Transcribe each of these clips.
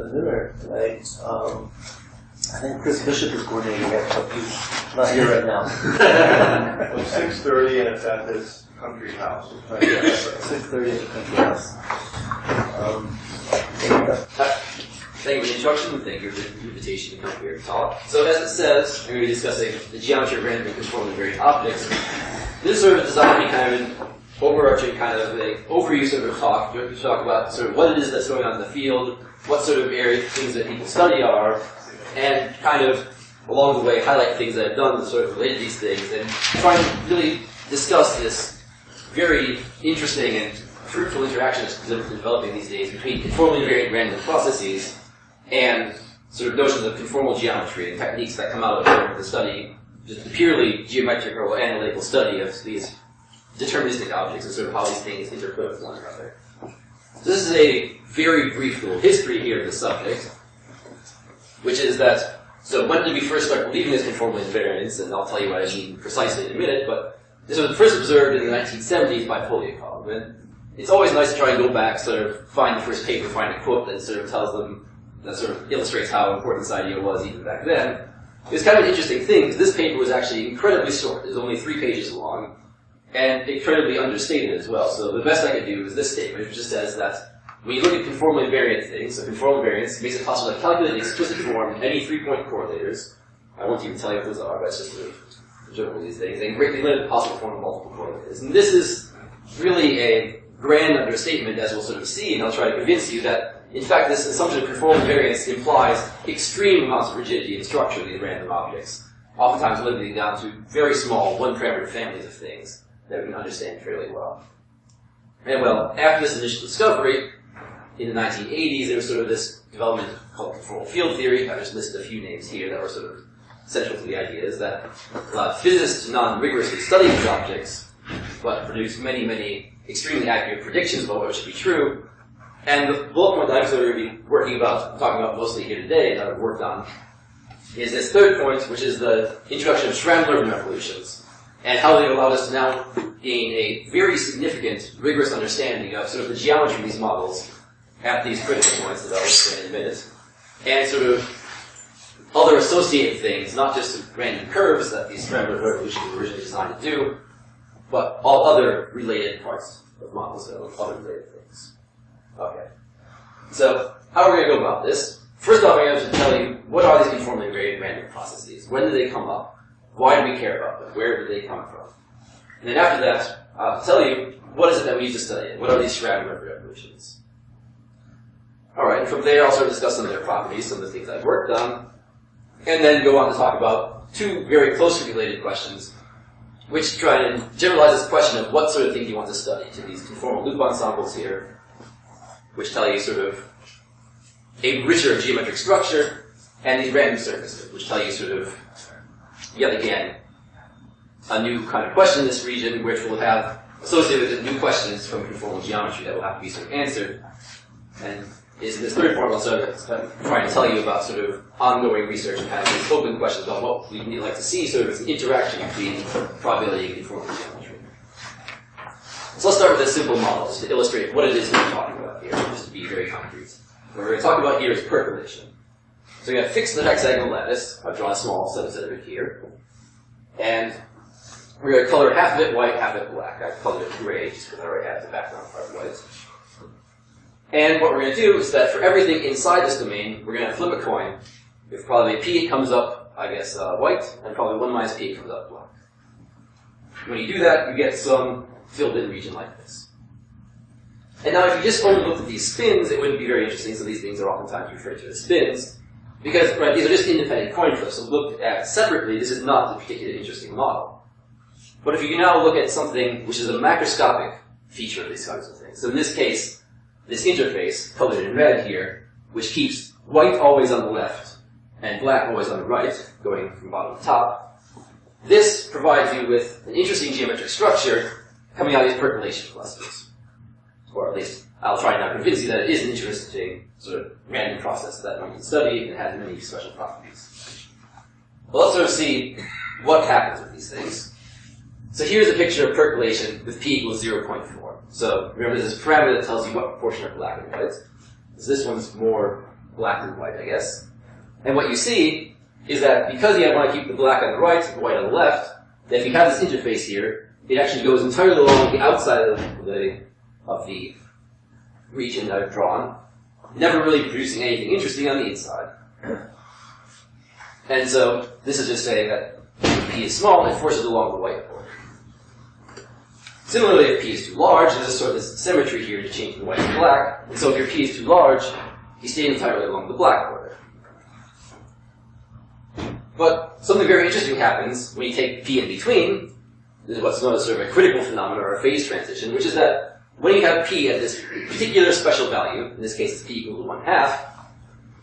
dinner tonight. I think Chris Bishop is coordinating it, but he's not here right now. It's 6:30 and it's at this country house. 6:30 at the country house. Thank you for the introduction. Thank you for the invitation to come here and talk. So as it says, I'm going to be discussing the geometry of random and conformally variant objects. This is sort of designed to be kind of an overarching kind of an overview sort of talk to talk about sort of what it is that's going on in the field, what sort of area things that people study are, and kind of along the way highlight things that I've done that sort of relate to these things, and try and really discuss this very interesting and fruitful interaction that's developing these days between conformally variant random processes and sort of notions of conformal geometry and techniques that come out of the study, just the purely geometric or analytical study of these deterministic objects and sort of how these things interplay with one another. So this is a very brief little history here of the subject, which is that, so when did we first start believing this conformal invariance, and I'll tell you what I mean precisely in a minute, but this was first observed in the 1970s by Colloquium, and it's always nice to try and go back, sort of find the first paper, find a quote that sort of tells them, that sort of illustrates how important this idea was even back then. It's kind of an interesting thing, because this paper was actually incredibly short. It was only 3 pages long, and incredibly understated as well. So the best I could do is this statement, which just says that when you look at conformal invariant things, so conformal invariance makes it possible to calculate in explicit form any 3-point correlators. I won't even tell you what those are, but it's just sort of general these things, and greatly limited possible form of multiple correlators. And this is really a grand understatement, as we'll sort of see, and I'll try to convince you that in fact, this assumption of conformal invariance implies extreme amounts of rigidity in structure of these random objects, oftentimes limiting down to very small, one-parameter families of things that we can understand fairly well. And well, after this initial discovery, in the 1980s, there was sort of this development called conformal field theory. I just listed a few names here that were sort of central to the ideas that allowed physicists to non-rigorously study these objects, but produce many, many extremely accurate predictions about what should be true. And the bullet point that I'm sort of going to be talking about mostly here today, that I've worked on, is this third point, which is the introduction of Schramm-Loewner Evolutions, and how they allowed us to now gain a very significant, rigorous understanding of sort of the geometry of these models at these critical points that I'll explain in a minute, and sort of other associated things, not just random curves that these Schramm-Loewner Evolutions were originally designed to do, but all other related parts of models, so other related things. Okay. So, how are we going to go about this? First off, I'm going to tell you, what are these conformally variant random processes? When did they come up? Why do we care about them? Where did they come from? And then after that, I'll tell you, what is it that we use to study it? What are these Schramm-Loewner Evolutions? Alright, and from there I'll sort of discuss some of their properties, some of the things I've worked on, and then go on to talk about 2 very closely related questions, which try and generalize this question of what sort of things you want to study to these conformal loop ensembles here, which tell you sort of a richer geometric structure, and these random surfaces, which tell you sort of, yet again, a new kind of question in this region, which will have associated with it new questions from conformal geometry that will have to be sort of answered. And is in this third part, I'll sort of try and tell you about sort of ongoing research and kind of these open questions about what we'd like to see, sort of as an interaction between probability and conformal geometry. So let's start with a simple model, just to illustrate what it is we're talking about here, just to be very concrete. What we're going to talk about here is percolation. So we're going to fix the hexagonal lattice. I've drawn a small subset of it here. And we're going to color half of it white, half of it black. I've colored it gray, just because I already have the background part white. And what we're going to do is that for everything inside this domain, we're going to flip a coin. If probably P comes up, I guess, white, and probably 1 minus P comes up black. When you do that, you get some filled-in region like this. And now if you just only looked at these spins, it wouldn't be very interesting, so these things are oftentimes referred to as spins, because right, these are just independent coin flips, so looked at separately, this is not a particularly interesting model. But if you can now look at something which is a macroscopic feature of these kinds of things, so in this case, this interface, colored in red here, which keeps white always on the left and black always on the right, going from bottom to top, this provides you with an interesting geometric structure coming out of these percolation clusters. Or at least, I'll try and now convince you that it is an interesting sort of random process that one can study and has many special properties. But let's sort of see what happens with these things. So here's a picture of percolation with P equals 0.4. So remember, there's this parameter that tells you what proportion are black and white. So this one's more black and white, I guess. And what you see is that because you want to keep the black on the right, the white on the left, that if you have this interface here, it actually goes entirely along the outside of the region that I've drawn, never really producing anything interesting on the inside. And so this is just saying that if P is small, it forces along the white border. Similarly, if P is too large, there's a sort of this symmetry here to change the white to black. And so if your P is too large, you stay entirely along the black border. But something very interesting happens when you take P in between. This is what's known as sort of a critical phenomenon or a phase transition, which is that when you have P at this particular special value, in this case it's P equal to 1/2,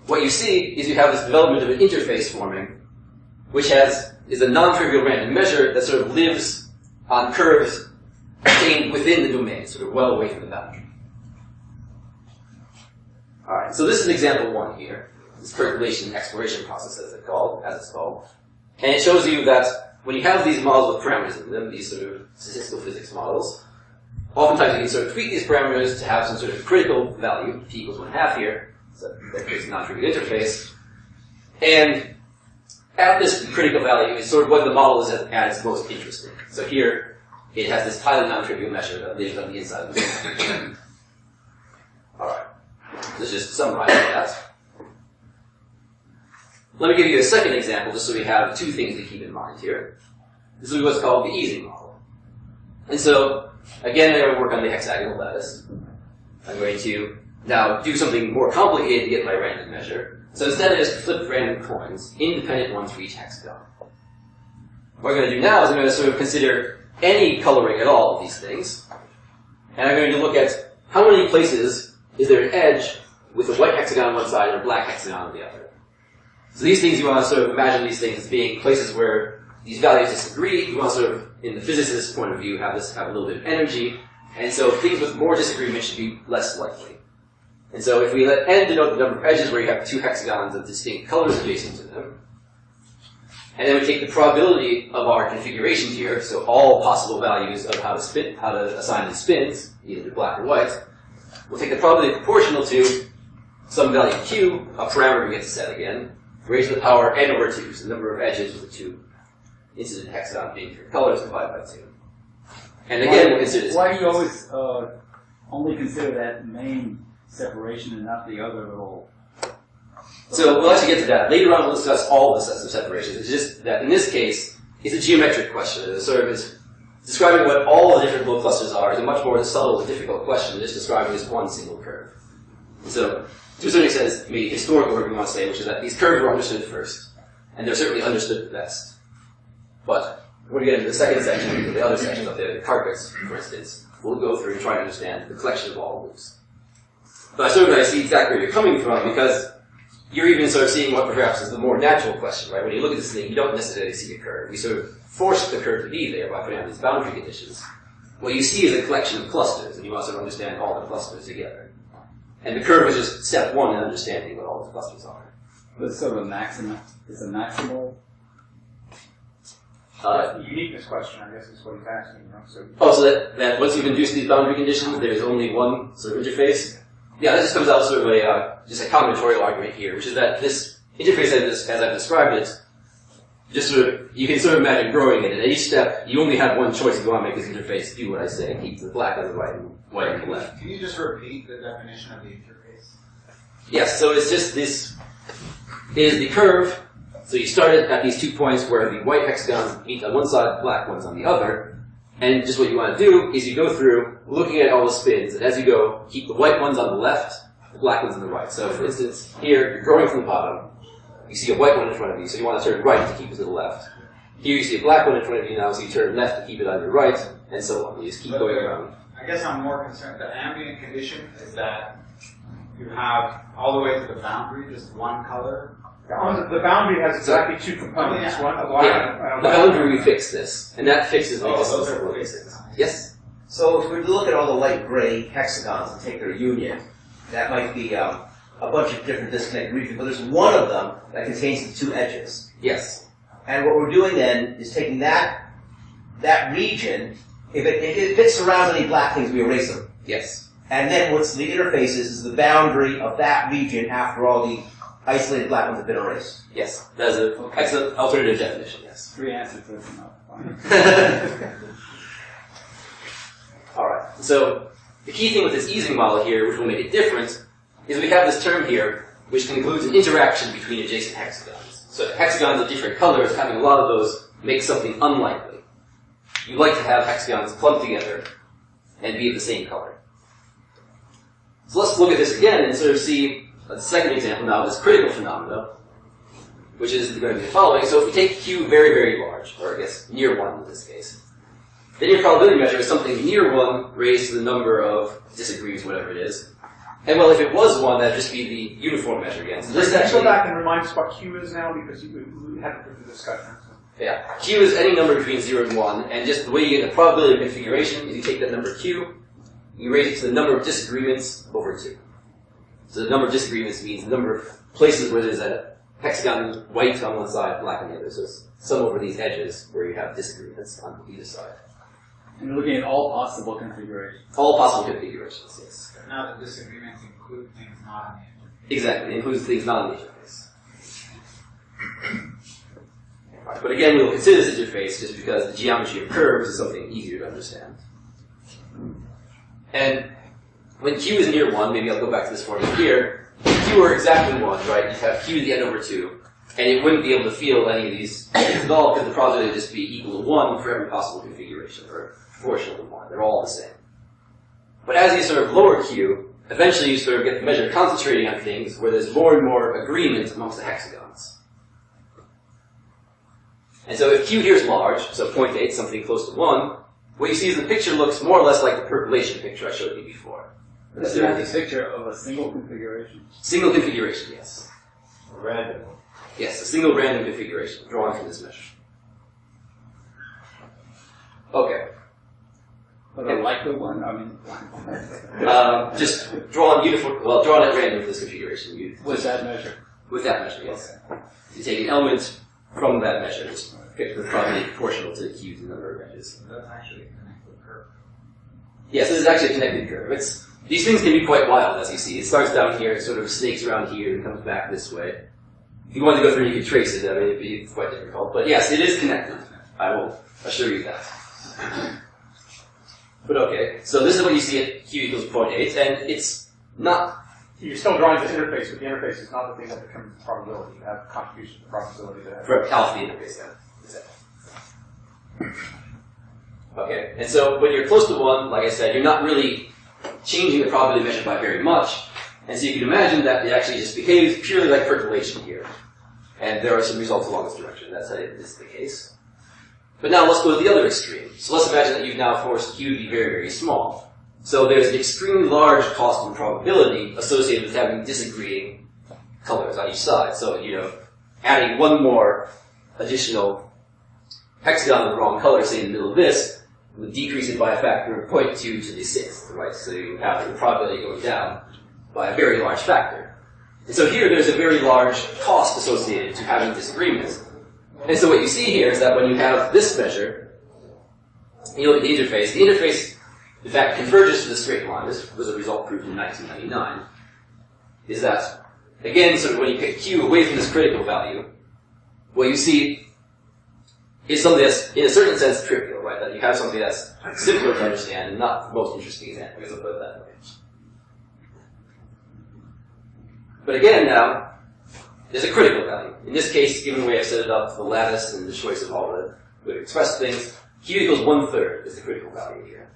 what you see is you have this development of an interface forming, which is a non-trivial random measure that sort of lives on curves contained within the domain, sort of well away from the boundary. Alright, so this is example 1 here. This percolation exploration process, as it's called. And it shows you that when you have these models with parameters in them, these sort of statistical physics models, oftentimes you can sort of tweak these parameters to have some sort of critical value, P equals 1/2 here, so that creates a non-trivial interface. And at this critical value is sort of what the model is at its most interesting. So here, it has this highly non-trivial measure that lives on the inside of the domain. Alright, let's just summarize that. Let me give you a second example, just so we have two things to keep in mind here. This is what's called the easy model. And so, again, I'm going to work on the hexagonal lattice. I'm going to now do something more complicated to get my random measure. So instead I just flip random coins, independent ones for each hexagon. What I'm going to do now is I'm going to sort of consider any coloring at all of these things. And I'm going to look at how many places is there an edge with a white hexagon on one side and a black hexagon on the other. So these things, you want to sort of imagine these things as being places where these values disagree. You want to sort of, in the physicist's point of view, have a little bit of energy. And so things with more disagreement should be less likely. And so if we let n denote the number of edges where you have two hexagons of distinct colors adjacent to them, and then we take the probability of our configuration here, so all possible values of how to assign the spins, either to black or white, we'll take the probability proportional to some value q, a parameter we get to set again, raised to the power n over 2, so the number of edges with the two incident hexagons being different colors divided by 2. And again, we'll consider this. Why do you always only consider that main separation and not the other little? So we'll actually get to that. Later on we'll discuss all the sets of separations. It's just that in this case, it's a geometric question. It sort of is describing what all the different little clusters are is a much more subtle and difficult question than just describing this one single curve. So, to a certain extent, it's maybe historical, whatever you want to say, which is that these curves were understood first. And they're certainly understood the best. But when we get into the second section, the other section of the carpets, for instance, we'll go through and try to understand the collection of all loops. But I see exactly where you're coming from, because you're even sort of seeing what perhaps is the more natural question, right? When you look at this thing, you don't necessarily see a curve. You sort of force the curve to be there by putting on these boundary conditions. What you see is a collection of clusters, and you want to sort of understand all the clusters together. And the curve is just step one in understanding what all the clusters are. But it's sort of a maximum. It's a maximal. Uniqueness question, I guess, is what he's asking. You know? So that once you've induced these boundary conditions, there's only one sort of interface. Yeah, that just comes out sort of just a combinatorial argument here, which is that this interface, as I've described it, just sort of, you can sort of imagine growing it. And at each step, you only have one choice if you want to make this interface do what I say, keep the black on the right and white on the left. Can you just repeat the definition of the interface? Yes, so it's just this is the curve. So you started at these 2 points where the white hexagons meet on one side, the black ones on the other. And just what you want to do is you go through looking at all the spins, and as you go, keep the white ones on the left, the black ones on the right. So for instance, here, you're growing from the bottom. You see a white one in front of you, so you want to turn right to keep it to the left. Here you see a black one in front of you now, so you turn left to keep it on your right, and so on. You just keep going around. I guess I'm more concerned. The ambient condition is that you have all the way to the boundary, just one color. The boundary has exactly two components. One, a black and a The white. boundary we fix this, and that fixes the those distance are of these things. Yes? So if we look at all the light-gray hexagons and take their union, that might be a bunch of different disconnected regions, but there's one of them that contains the two edges. Yes. And what we're doing then is taking that region, if it surrounds any black things, we erase them. Yes. And then what's the interface is the boundary of that region after all the isolated black ones have been erased. Yes, that's an excellent alternative definition, yes. 3 answers, that's enough. Fine. Alright, so the key thing with this easing model here, which will make it different, is we have this term here, which concludes an interaction between adjacent hexagons. So hexagons of different colors, having a lot of those makes something unlikely. You like to have hexagons clumped together and be of the same color. So let's look at this again and sort of see a second example now of this critical phenomena, which is going to be the following. So if we take Q very, very large, or I guess near 1 in this case, then your probability measure is something near 1 raised to the number of disagrees, whatever it is. And well, if it was 1, that'd just be the uniform measure again. So this Can you actually, go back and remind us what Q is now, because we haven't heard the discussion. yeah, Q is any number between 0 and 1, and just the way you get the probability of configuration is you take that number Q, you raise it to the number of disagreements over 2. So the number of disagreements means the number of places where there's a hexagon white on one side, black on the other. So it's sum over these edges where you have disagreements on either side. And you're looking at all possible configurations. All possible configurations, yes. But now the disagreements include things not on the interface. Exactly, it includes things not on the interface. Right, but again, we will consider this interface just because the geometry of curves is something easier to understand. And when Q is near 1, maybe I'll go back to this formula here, if Q were exactly 1, right, you'd have Q to the n over 2, and it wouldn't be able to field any of these at all because the probability would just be equal to 1 for every possible configuration, or proportional to 1. They're all the same. But as you sort of lower Q, eventually you sort of get the measure concentrating on things where there's more and more agreement amongst the hexagons. And so if Q here is large, so 0.8, something close to 1, what you see is the picture looks more or less like the percolation picture I showed you before. This is not a picture of a single configuration. Single configuration, yes. Random. Yes, a single random configuration drawn from this measure. Okay. But a likely one, I mean... Just drawn drawn at random for this configuration. With that measure. With that measure, yes. Okay. You take an element from that measure, just pick the probability proportional to Q, the number of edges. So that's actually a connected curve. Yes, this is actually a connected curve. These things can be quite wild, as you see. It starts down here, it sort of snakes around here, and comes back this way. If you wanted to go through and you could trace it, I mean, it'd be quite difficult. But yes, it is connected. I will assure you that. But okay, so this is what you see at Q equals 0.8, and it's not... You're still drawing this interface, but the interface is not the thing that determines the probability. You have contribution to probability there. For alpha the interface, yeah. Exactly. Okay, and so when you're close to 1, like I said, you're not really changing the probability measure by very much. And so you can imagine that it actually just behaves purely like percolation here. And there are some results along this direction. That's how this is the case. But now let's go to the other extreme. So let's imagine that you've now forced Q to be very, very small. So there's an extremely large cost and probability associated with having disagreeing colors on each side. So, adding one more additional hexagon of the wrong color, say in the middle of this, would decrease it by a factor of 0.2 to the 6th, right? So you have the probability going down by a very large factor. And so here there's a very large cost associated to having disagreements. And so what you see here is that when you have this measure, you look at the interface, in fact, converges to the straight line. This was a result proved in 1999. Is that, again, sort of when you pick Q away from this critical value, what you see is something that's, in a certain sense, trivial, right? That you have something that's simpler to understand and not the most interesting example, because I'll put it that way. But again, now, there's a critical value. In this case, given the way I've set it up, the lattice and the choice of all the way to express things, Q equals 1/3 is the critical value here.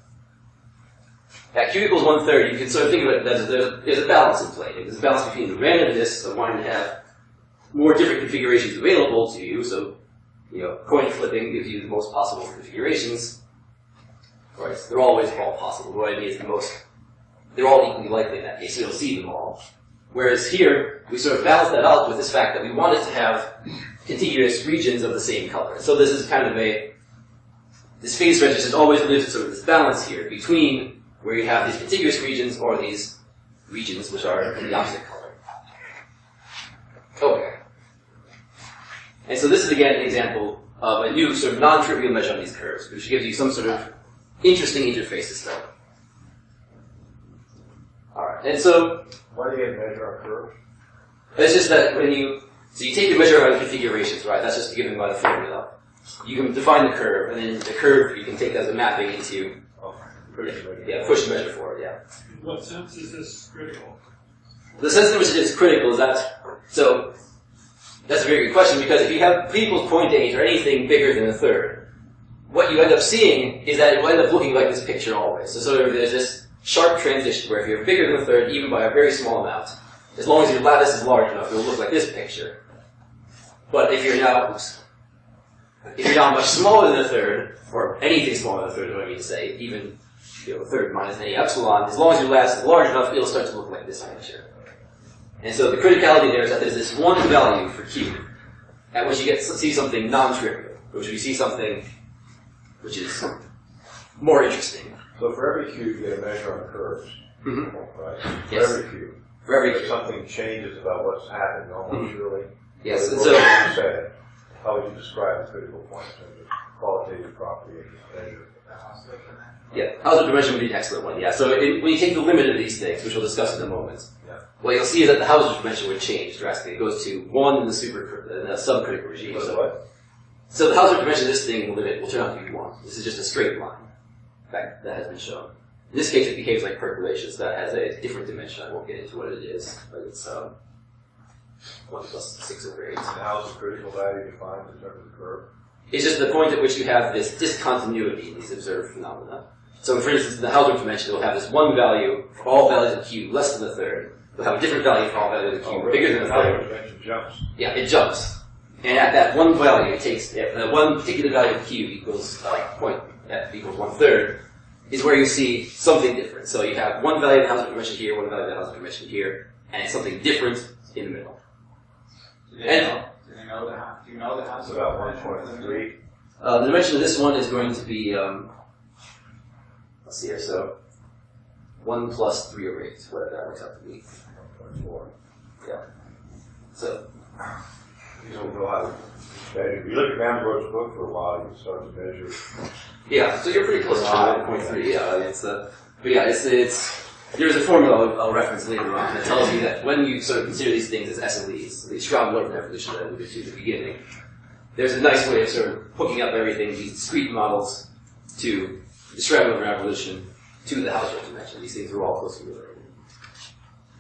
At Q equals 1/3, you can sort of think of it as there's a balance in play. There's a balance between the randomness of wanting to have more different configurations available to you, so, coin flipping gives you the most possible configurations. Right? So they're always all possible. What I mean is they're all equally likely in that case, so you'll see them all. Whereas here, we sort of balance that out with this fact that we want it to have contiguous regions of the same color. So this is kind of this phase register always lives in sort of this balance here between where you have these contiguous regions or these regions which are in the opposite color. Okay. And so this is again an example of a new sort of non-trivial measure on these curves, which gives you some sort of interesting interface to study. Alright, and so, Why do you measure our curve? it's just that when you, so you take the measure out of configurations, right? That's just given by the formula. You can define the curve, and then the curve you can take as a mapping into, push the measure forward, yeah. In what sense is this critical? The sense in which it is critical is that, so, that's a very good question, because if you have p equals 0.8 or anything bigger than a third, what you end up seeing is that it will end up looking like this picture always. So sort of there's this sharp transition where if you're bigger than a third, even by a very small amount, as long as your lattice is large enough, it will look like this picture. But if you're now, much smaller than a third, or anything smaller than a third is what I mean to say, even a third minus any epsilon, as long as your lattice is large enough, it'll start to look like this picture. And so the criticality there is that there's this one value for Q, at which you get to see something non-trivial, which you see something which is more interesting. So for every Q, you get a measure on the curves, right? For Yes. every Q. For every If Q. something changes about what's happened, almost surely. Yes, and What so, would you say? How would you describe the critical point in terms of qualitative property of this measure? yeah, Hausdorff dimension would be an excellent one, yeah. So when you take the limit of these things, which we'll discuss in a moment, what you'll see is that the Hausdorff dimension would change drastically. It goes to 1 in the subcritical regime. So the Hausdorff dimension of this thing, the limit, will turn out to be 1. This is just a straight line. In fact, that has been shown. In this case, it behaves like percolation, so that has a different dimension. I won't get into what it is, but it's 1 plus 6 over 8. And how's the critical value defined in terms of the curve? It's just the point at which you have this discontinuity in these observed phenomena. So, for instance, in the Hausdorff dimension, it will have this one value for all values of Q less than a third. It'll have a different value for all values of Q bigger than a third. The dimension jumps. Yeah, it jumps. And at that one value, it takes, one particular value of Q equals, F equals 1/3, is where you see something different. So you have one value of the Hausdorff dimension here, one value of the Hausdorff dimension here, and it's something different in the middle. Do you know the house? It's about 1.3. The dimension of this one is going to be, let's see here, so 1 plus 3 over 8, whatever that works out to be. 1.4. Yeah. So, You don't know how to measure. If you look at Vanderbilt book for a while, you can start to measure. yeah, so you're pretty close to 1.3, yeah. But yeah, there's a formula I'll reference later on that tells you that when you sort of consider these things as SLEs, the Schramm-Loewner Evolution that I alluded to at the beginning, there's a nice way of sort of hooking up everything, these discrete models, to the Schramm-Loewner Evolution, to the Hausdorff dimension. These things are all closely related.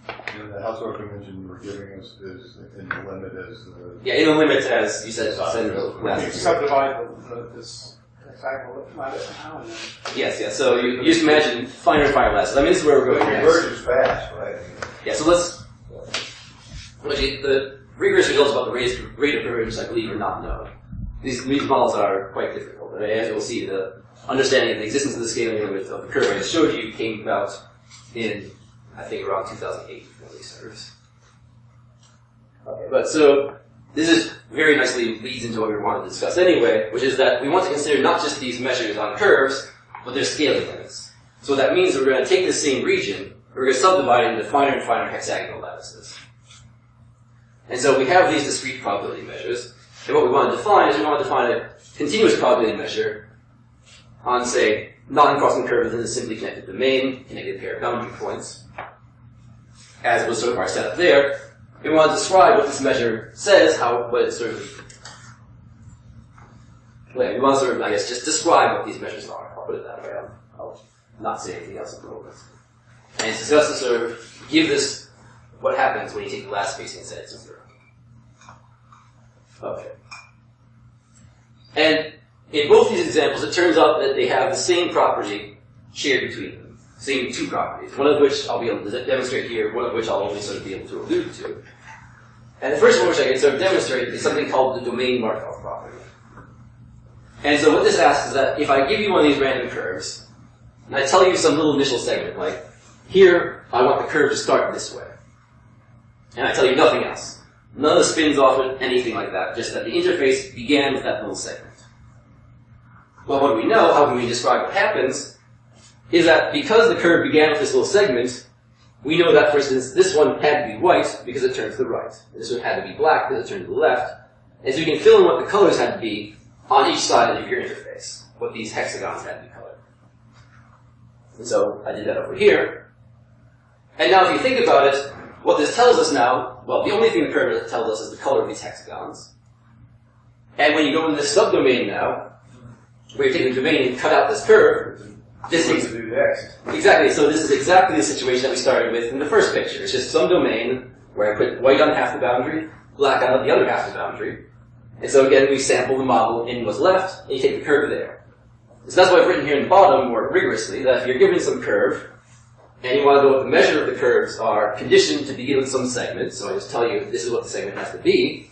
And the Hausdorff dimension you were giving us is in the limit as the... Yeah, in the limits, as you said, When you subdivide this hexagonal lattice now and then. Yes. So you just imagine finer and finer lattices. I mean, this is where we're going next. Inversion's fast, right? Yeah, so the rigorous results about the rate of convergence, I believe, are not known. These models are quite difficult. And as you'll see, the understanding of the existence of the scaling limit of the curve I just showed you came about in, I think, around 2008 when these serves. Okay, but so this is very nicely leads into what we want to discuss anyway, which is that we want to consider not just these measures on curves, but their scaling limits. So that means that we're going to take this same region, we're going to subdivide it into finer and finer hexagonal lattices. And so we have these discrete probability measures, and what we want to define is we want to define a continuous probability measure on, say, non-crossing curve within a simply connected domain, connected pair of boundary points, as was sort of our setup there. We want to describe what this measure says, what it sort of... Well, we want to sort of, I guess, just describe what these measures are. I'll put it that way. I'll not say anything else at the moment. And it's discussed to sort of give this what happens when you take the last spacing and set it to 0. Okay. And in both these examples, it turns out that they have the same property shared between them. Same two properties, one of which I'll be able to demonstrate here, one of which I'll only sort of be able to allude to. And the first one which I can sort of demonstrate is something called the domain Markov property. And so what this asks is that if I give you one of these random curves, and I tell you some little initial segment, like, here, I want the curve to start this way. And I tell you nothing else. None of the spins off it, anything like that, just that the interface began with that little segment. Well, what do we know? How can we describe what happens? Is that because the curve began with this little segment, we know that, for instance, this one had to be white because it turned to the right. This one had to be black because it turned to the left. And so we can fill in what the colors had to be on each side of your interface, what these hexagons had to be colored. And so I did that over here. And now if you think about it, what this tells us now, well, the only thing the curve tells us is the color of these hexagons. And when you go into this subdomain now, where you take the domain and cut out this curve, this is do next. exactly, so this is exactly the situation that we started with in the first picture. It's just some domain where I put white on half the boundary, black on the other half of the boundary. And so again, we sample the model in what's left, and you take the curve there. So that's why I've written here in the bottom more rigorously, that if you're given some curve, and you want to know what the measure of the curves are conditioned to begin with some segment, so I just tell you this is what the segment has to be,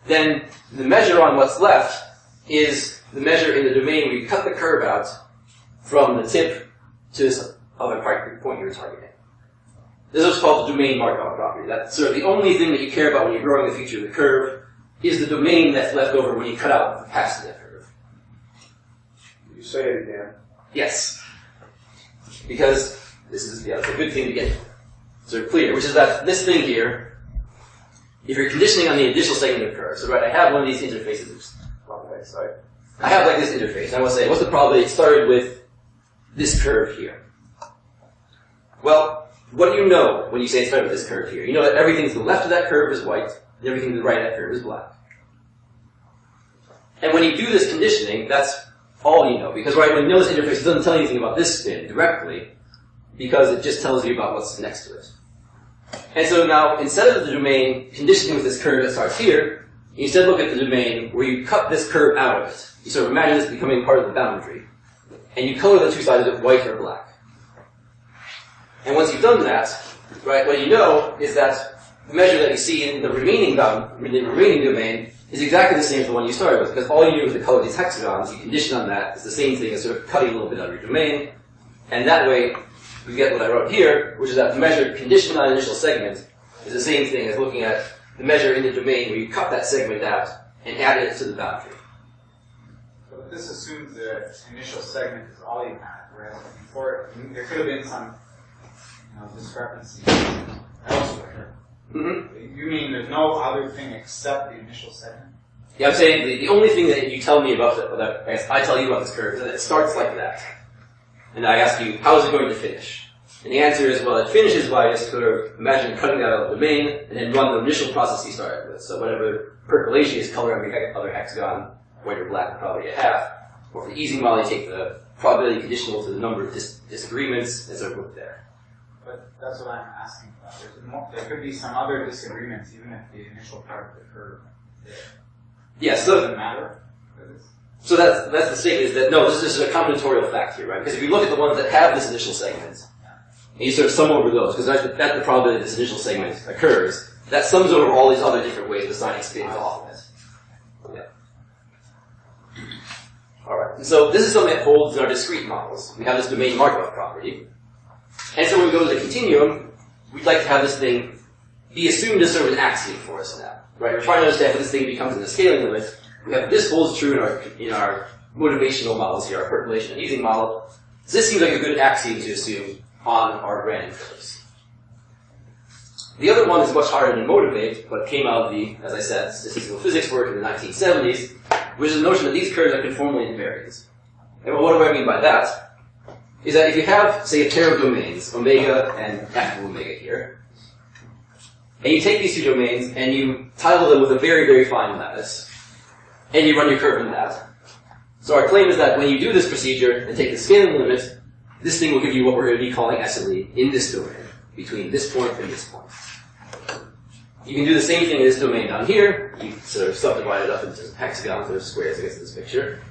then the measure on what's left is the measure in the domain where you cut the curve out from the tip to this other point you're targeting. This is what's called the domain Markov property. That's sort of the only thing that you care about when you're growing the feature of the curve is the domain that's left over when you cut out the past of that curve. You say it again. Yes. Because this is it's a good thing to get sort of clear, which is that this thing here, if you're conditioning on the initial segment of the curve, so right, I have one of these interfaces, oops, wrong way, sorry. I have like this interface, and I want to say, what's the probability it started with this curve here? Well, what do you know when you say it started with this curve here? You know that everything to the left of that curve is white, and everything to the right of that curve is black. And when you do this conditioning, that's all you know, because right, when you know this interface, it doesn't tell you anything about this spin directly, because it just tells you about what's next to it. And so now, instead of the domain conditioning with this curve that starts here, you instead look at the domain where you cut this curve out of it. You sort of imagine this becoming part of the boundary. And you color the two sides with white or black. And once you've done that, right, what you know is that the measure that you see in the remaining domain is exactly the same as the one you started with, because all you do with the color of these hexagons, you condition on that, is the same thing as sort of cutting a little bit out of your domain. And that way, you get what I wrote here, which is that the measure conditioned on initial segment is the same thing as looking at the measure in the domain where you cut that segment out and add it to the boundary. So this assumes the initial segment is all you had, whereas before there could have been some discrepancy elsewhere. Mm-hmm. You mean there's no other thing except the initial segment? Yeah, I'm saying the only thing that you tell me about I tell you about this curve is that it starts like that. And I ask you, how is it going to finish? And the answer is, well, it finishes by just sort of imagine cutting that out of the domain and then run the initial process you started with. So whatever percolation is, color every other hexagon, white or black, probably a half. Or for the easy model, you take the probability conditional to the number of disagreements and sort of look there. But that's what I'm asking about. There could be some other disagreements, even if the initial part of the curve is there. Yeah, It so doesn't matter. So that's the statement is that, no, this is just a combinatorial fact here, right? Because if you look at the ones that have this initial segment, and you sort of sum over those, because that's the probability this initial segment occurs, that sums over all these other different ways of assigning spins off of it. Yeah. Alright, and so this is something that holds in our discrete models. We have this domain Markov property. And so when we go to the continuum, we'd like to have this thing be assumed as sort of an axiom for us now. Right? We're trying to understand what this thing becomes in the scaling limit. We have this holds true in our motivational models here, our percolation and easing model. So this seems like a good axiom to assume on our random curves. The other one is much harder to motivate, but came out of the, as I said, statistical physics work in the 1970s, which is the notion that these curves are conformally invariant. And what do I mean by that? Is that if you have, say, a pair of domains, omega and f of omega here, and you take these two domains and you tile them with a very, very fine lattice, and you run your curve in that. So our claim is that when you do this procedure and take the scaling limit, this thing will give you what we're going to be calling SLE in this domain, between this point and this point. You can do the same thing in this domain down here. You sort of subdivide it up into hexagons or squares, I guess, in this picture.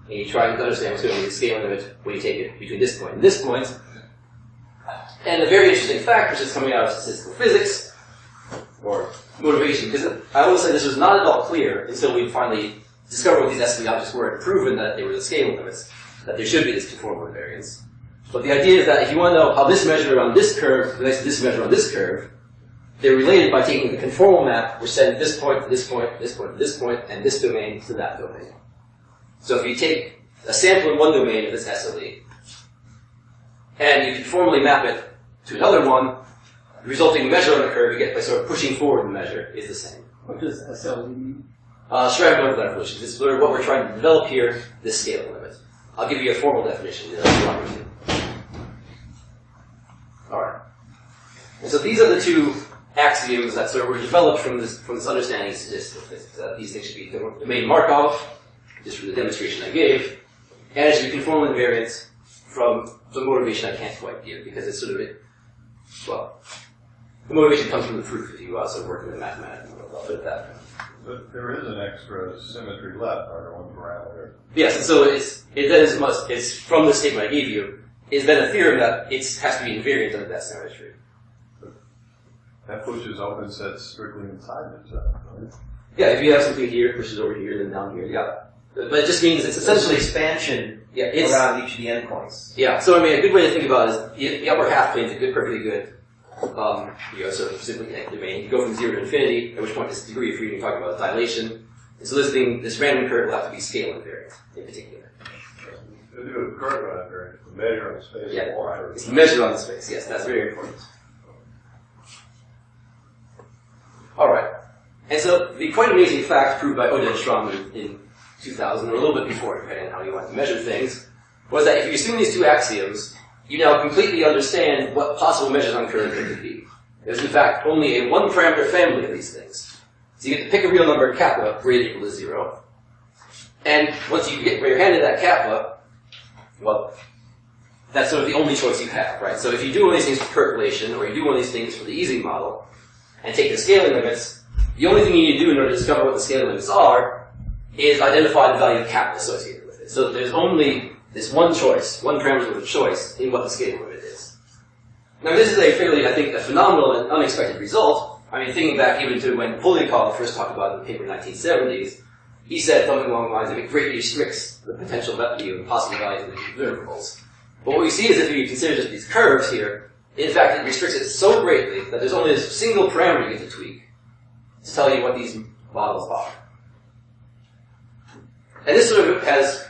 And you try to understand what's going to be the scaling limit when you take it between this point and this point. And a very interesting fact, which is coming out of statistical physics, or motivation, because I always say this was not at all clear until we finally discovered what these SLE objects were and proven that they were the scaling limits, that there should be this conformal invariance. But the idea is that if you want to know how this measure on this curve relates to this measure on this curve, they're related by taking the conformal map, which sends this point to this point, this point to this point, and this domain to that domain. So if you take a sample in one domain of this SLE, and you conformally map it to another one, the resulting measure on the curve you get by sort of pushing forward the measure is the same. What does SLE mean? Schramm-Loewner Evolution. This is sort of what we're trying to develop here, this scaling limit. I'll give you a formal definition. Alright. And so these are the two axioms that sort of were developed from this understanding of statistical physics, that these things should be domain Markov, just from the demonstration I gave, and it should be conformal invariant from some motivation I can't quite give, because it's sort of the motivation comes from the proof if you sort of work with mathematics. I'll put it that way. But there is an extra symmetry left under one parameter. Yes, and so it's from the statement I gave you, is then a theorem that it has to be invariant under that symmetry. That pushes open sets strictly inside themselves, right? Yeah, if you have something here, it pushes over here, then down here, yeah. But it just means it's essentially expansion it's, around each of the endpoints. Yeah, so I mean, a good way to think about it is the upper half plane is a perfectly good, sort of simply connected domain. You go from 0 to infinity, at which point this degree of freedom, you're talking about dilation. And so this random curve will have to be scale invariant in particular. They do a curve on invariant, measure on the space of water. It's measured on the space, yes, that's very important. Alright. And so the quite amazing fact proved by Rohde and Schramm in 2000, or a little bit before, depending on how you want to measure things, was that if you assume these two axioms, you now completely understand what possible measures on curve there could be. There's in fact only a one-parameter family of these things. So you get to pick a real number kappa greater than equal to 0. And once you get where you're handed that kappa, well, that's sort of the only choice you have, right? So if you do one of these things for percolation, or you do one of these things for the easing model, and take the scaling limits, the only thing you need to do in order to discover what the scaling limits are is identify the value of kappa associated with it. So there's only this one choice, one parameter of choice in what the scaling limit is. Now this is a fairly, I think, a phenomenal and unexpected result. I mean, thinking back even to when Polymorphic first talked about it in the paper in the 1970s, he said something along the lines of it greatly restricts the potential value and possible values of the observables. But what we see is if you consider just these curves here, in fact, it restricts it so greatly that there's only a single parameter you get to tweak to tell you what these models are. And this sort of has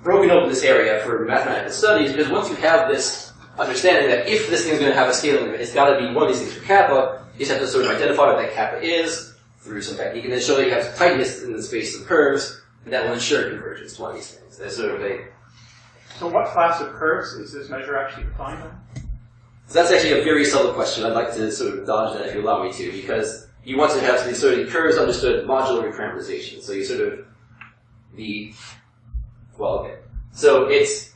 broken open this area for mathematical studies, because once you have this understanding that if this thing's going to have a scaling limit, it's got to be one of these things for kappa, you just have to sort of identify what that kappa is through some technique, and then show that you have tightness in the space of curves, and that will ensure convergence to one of these things. There's sort of a... So what class of curves is this measure actually defined on? So that's actually a very subtle question. I'd like to sort of dodge that if you allow me to, because you want to have these sort of curves understood modular reparameterization. So you sort of So it's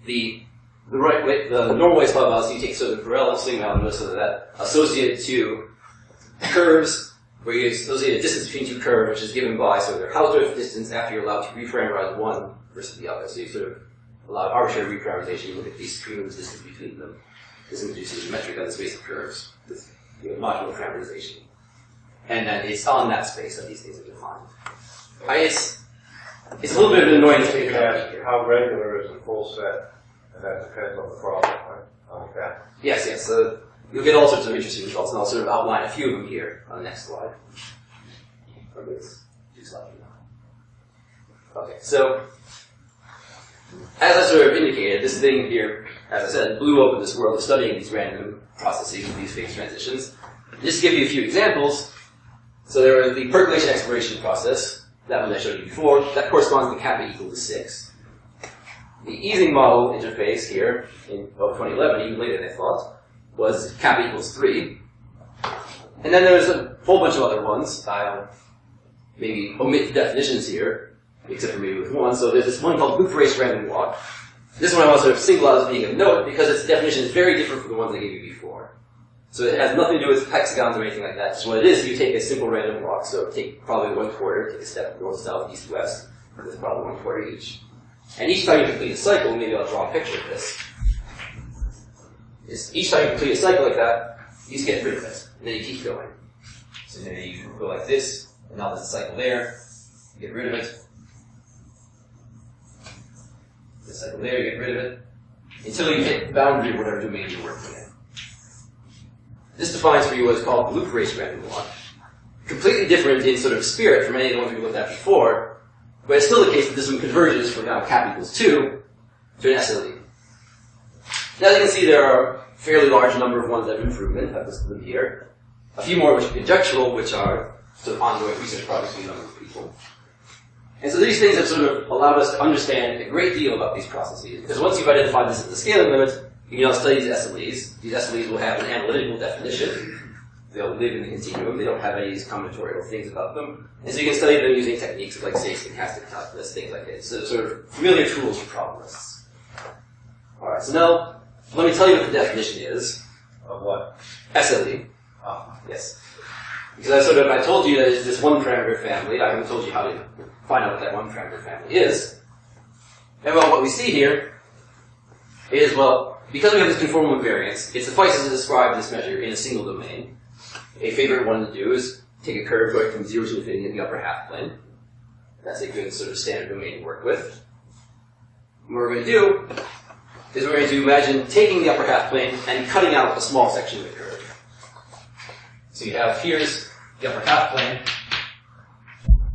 the right way, the normal way to talk about is you take sort of Borel swing algebra so that associated to curves where you associate a distance between two curves, which is given by sort of their Hausdorff distance after you're allowed to reparameterize one versus the other. So you sort of allow arbitrary reparameterization, you look at these screens distance between them. This introduces a metric on the space of curves, this modular parameterization. And then it's on that space that these things are defined. It's a little bit of an annoying thing. You can ask how regular is the full set, and that depends on the problem, right? On the cap. Yes. So you'll get all sorts of interesting results, and I'll sort of outline a few of them here on the next slide. Okay, so as I sort of indicated, this thing here, as I said, blew open this world of studying these random processes, these phase transitions. Just to give you a few examples, so there was the percolation exploration process, that one I showed you before, that corresponds to kappa equal to 6. The easing model interface here, in 2011, even later than I thought, was kappa equals 3. And then there's a whole bunch of other ones. I'll maybe omit the definitions here, except for maybe with one. So there's this one called loop race random walk. This one I want to sort of single out as being of note because its definition is very different from the ones I gave you before. So it has nothing to do with hexagons or anything like that. Just what it is, you take a simple random walk. So take probably 1/4, take a step north, south, east, west. There's probably 1/4 each. And each time you complete a cycle, maybe I'll draw a picture of this. Each time you complete a cycle like that, you just get rid of it. And then you keep going. So maybe you go like this, and now there's a cycle there, you get rid of it. The cycle there, you get rid of it. Until you hit the boundary of whatever domain you're working in. This defines for you what is called loop race random walk. Completely different in sort of spirit from any of the ones we looked at before, but it's still the case that this one converges from now kappa equals 2 to an SLE. Now as you can see, there are a fairly large number of ones that have improvement. I've listed them here. A few more which are conjectural, which are sort of ongoing research projects with a number of people. And so these things have sort of allowed us to understand a great deal about these processes, because once you've identified this as the scaling limit, You can also study these SLEs. These SLEs will have an analytical definition. They'll live in the continuum. They don't have any of these combinatorial things about them. And so you can study them using techniques like, say, stochastic calculus, things like this. So sort of familiar tools for probabilists. Alright, so now, let me tell you what the definition is. Of what? SLE. Yes. Because I told you that it's this one parameter family. I haven't told you how to find out what that one parameter family is. And well, what we see here is, well, because we have this conformal invariance, it suffices to describe this measure in a single domain. A favorite one to do is take a curve going from 0 to infinity in the upper half plane. That's a good sort of standard domain to work with. And what we're going to do is we're going to imagine taking the upper half plane and cutting out a small section of the curve. So you have, here's the upper half plane.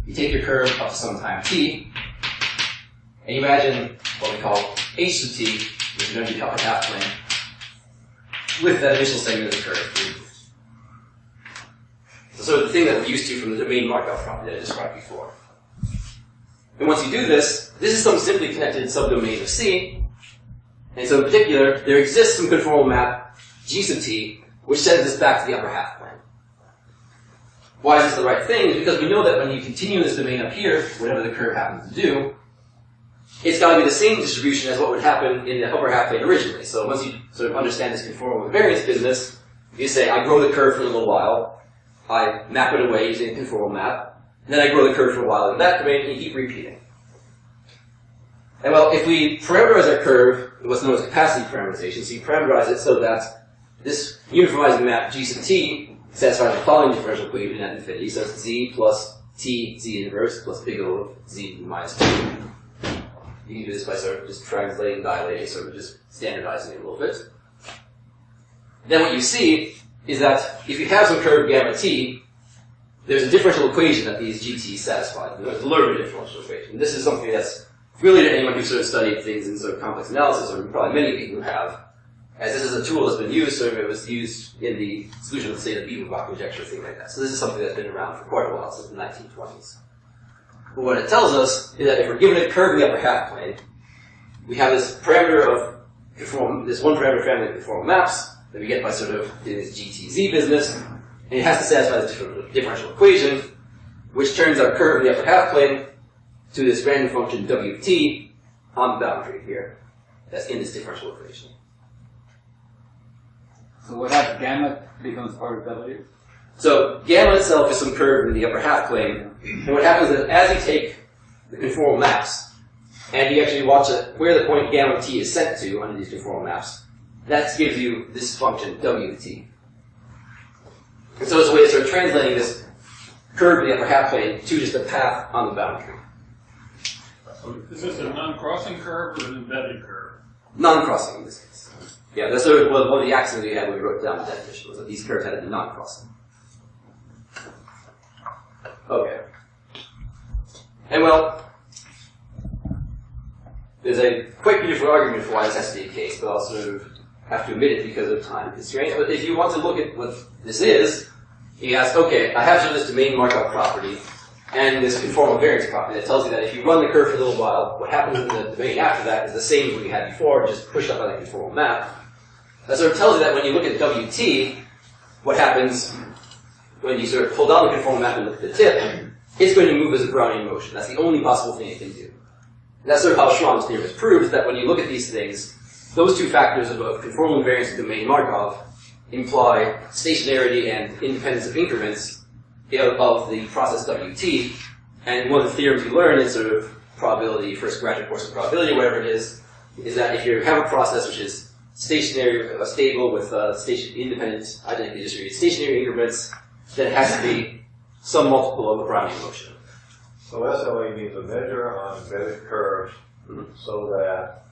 You take your curve up to some time t, and you imagine what we call h sub t, which is going to be the upper half plane, with that initial segment of the curve removed. So the thing that we're used to from the domain Markov property that I described before. And once you do this, this is some simply connected subdomain of C. And so in particular, there exists some conformal map G sub t, which sends this back to the upper half plane. Why is this the right thing? Is because we know that when you continue this domain up here, whatever the curve happens to do, it's got to be the same distribution as what would happen in the upper half plane originally. So once you sort of understand this conformal invariance business, you say, I grow the curve for a little while, I map it away using a conformal map, and then I grow the curve for a while in that domain, and you keep repeating. And well, if we parameterize our curve, what's known as capacity parameterization, so you parameterize it so that this uniformizing map G sub t satisfies the following differential equation at infinity, so it's z plus t z inverse plus big O of z minus 2. You can do this by sort of just translating, dilating, sort of just standardizing it a little bit. Then what you see is that if you have some curve gamma t, there's a differential equation that these GTs satisfy. There's a Liouville differential equation. This is something that's familiar to anyone who sort of studied things in sort of complex analysis, or probably many people have, as this is a tool that's been used, so it was used in the solution of, say, the Biedenbach conjecture, thing like that. So this is something that's been around for quite a while, since the 1920s. But what it tells us is that if we're given a curve in the upper half plane, we have this parameter of this one parameter family of conformal maps that we get by sort of doing this GTZ business, and it has to satisfy this differential equation, which turns our curve in the upper half plane to this random function WT on the boundary here. That's in this differential equation. So what happens? Gamma becomes part of W? So gamma itself is some curve in the upper half plane, and what happens is as you take the conformal maps, and you actually watch where the point gamma t is sent to under these conformal maps, that gives you this function WT. And so it's a way of sort of translating this curve in the upper half plane to just a path on the boundary. Is this a non-crossing curve or an embedded curve? Non-crossing in this case. Yeah, that's sort of one of the axioms we had when we wrote down the definition, was that these curves had to be non-crossing. Okay. And well, there's a quite beautiful argument for why this has to be the case, but I'll sort of have to omit it because of time constraints. But if you want to look at what this is, you ask, okay, I have sort of this domain Markov property and this conformal variance property that tells you that if you run the curve for a little while, what happens in the domain after that is the same as what you had before, just pushed up by the conformal map. That sort of tells you that when you look at WT, what happens when you sort of pull down the conformal map and look at the tip, it's going to move as a Brownian motion. That's the only possible thing it can do. And that's sort of how Schramm's theorem is proved, is that when you look at these things, those two factors of conformal invariance and domain Markov imply stationarity and independence of increments of the process WT. And one of the theorems you learn in sort of probability, first graduate course of probability, whatever it is that if you have a process which is stationary, stable with independent, identically distributed stationary increments, then it has to be some multiple of a Brownian motion. So SLA means a measure on embedded curves so that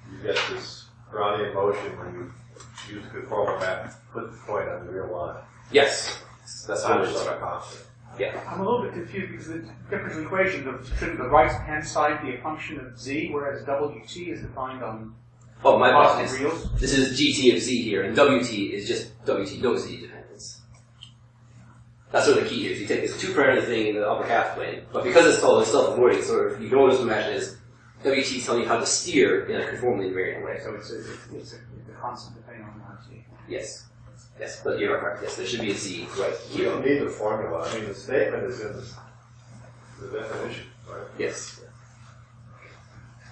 you get this Brownian motion when you use the conformal map to put the point on the real line. Yes. That's how it is. Yeah. I'm a little bit confused because the differential equation, shouldn't the right-hand side be a function of z, whereas WT is defined on Oh, my positive apologies. reals? This is GT of Z here, and WT is just WT no Z dependence. That's sort of the key here, is you take this two-parameter thing in the upper half plane, but because it's called self-avoiding, sort of, you can always imagine it as WT is telling you how to steer in a conformally invariant way. So it's a constant depending on RT. Yes. Yes, but you're correct. Yes, there should be a Z right You here. don't need the formula. I mean, the statement is in the definition, right? Yes.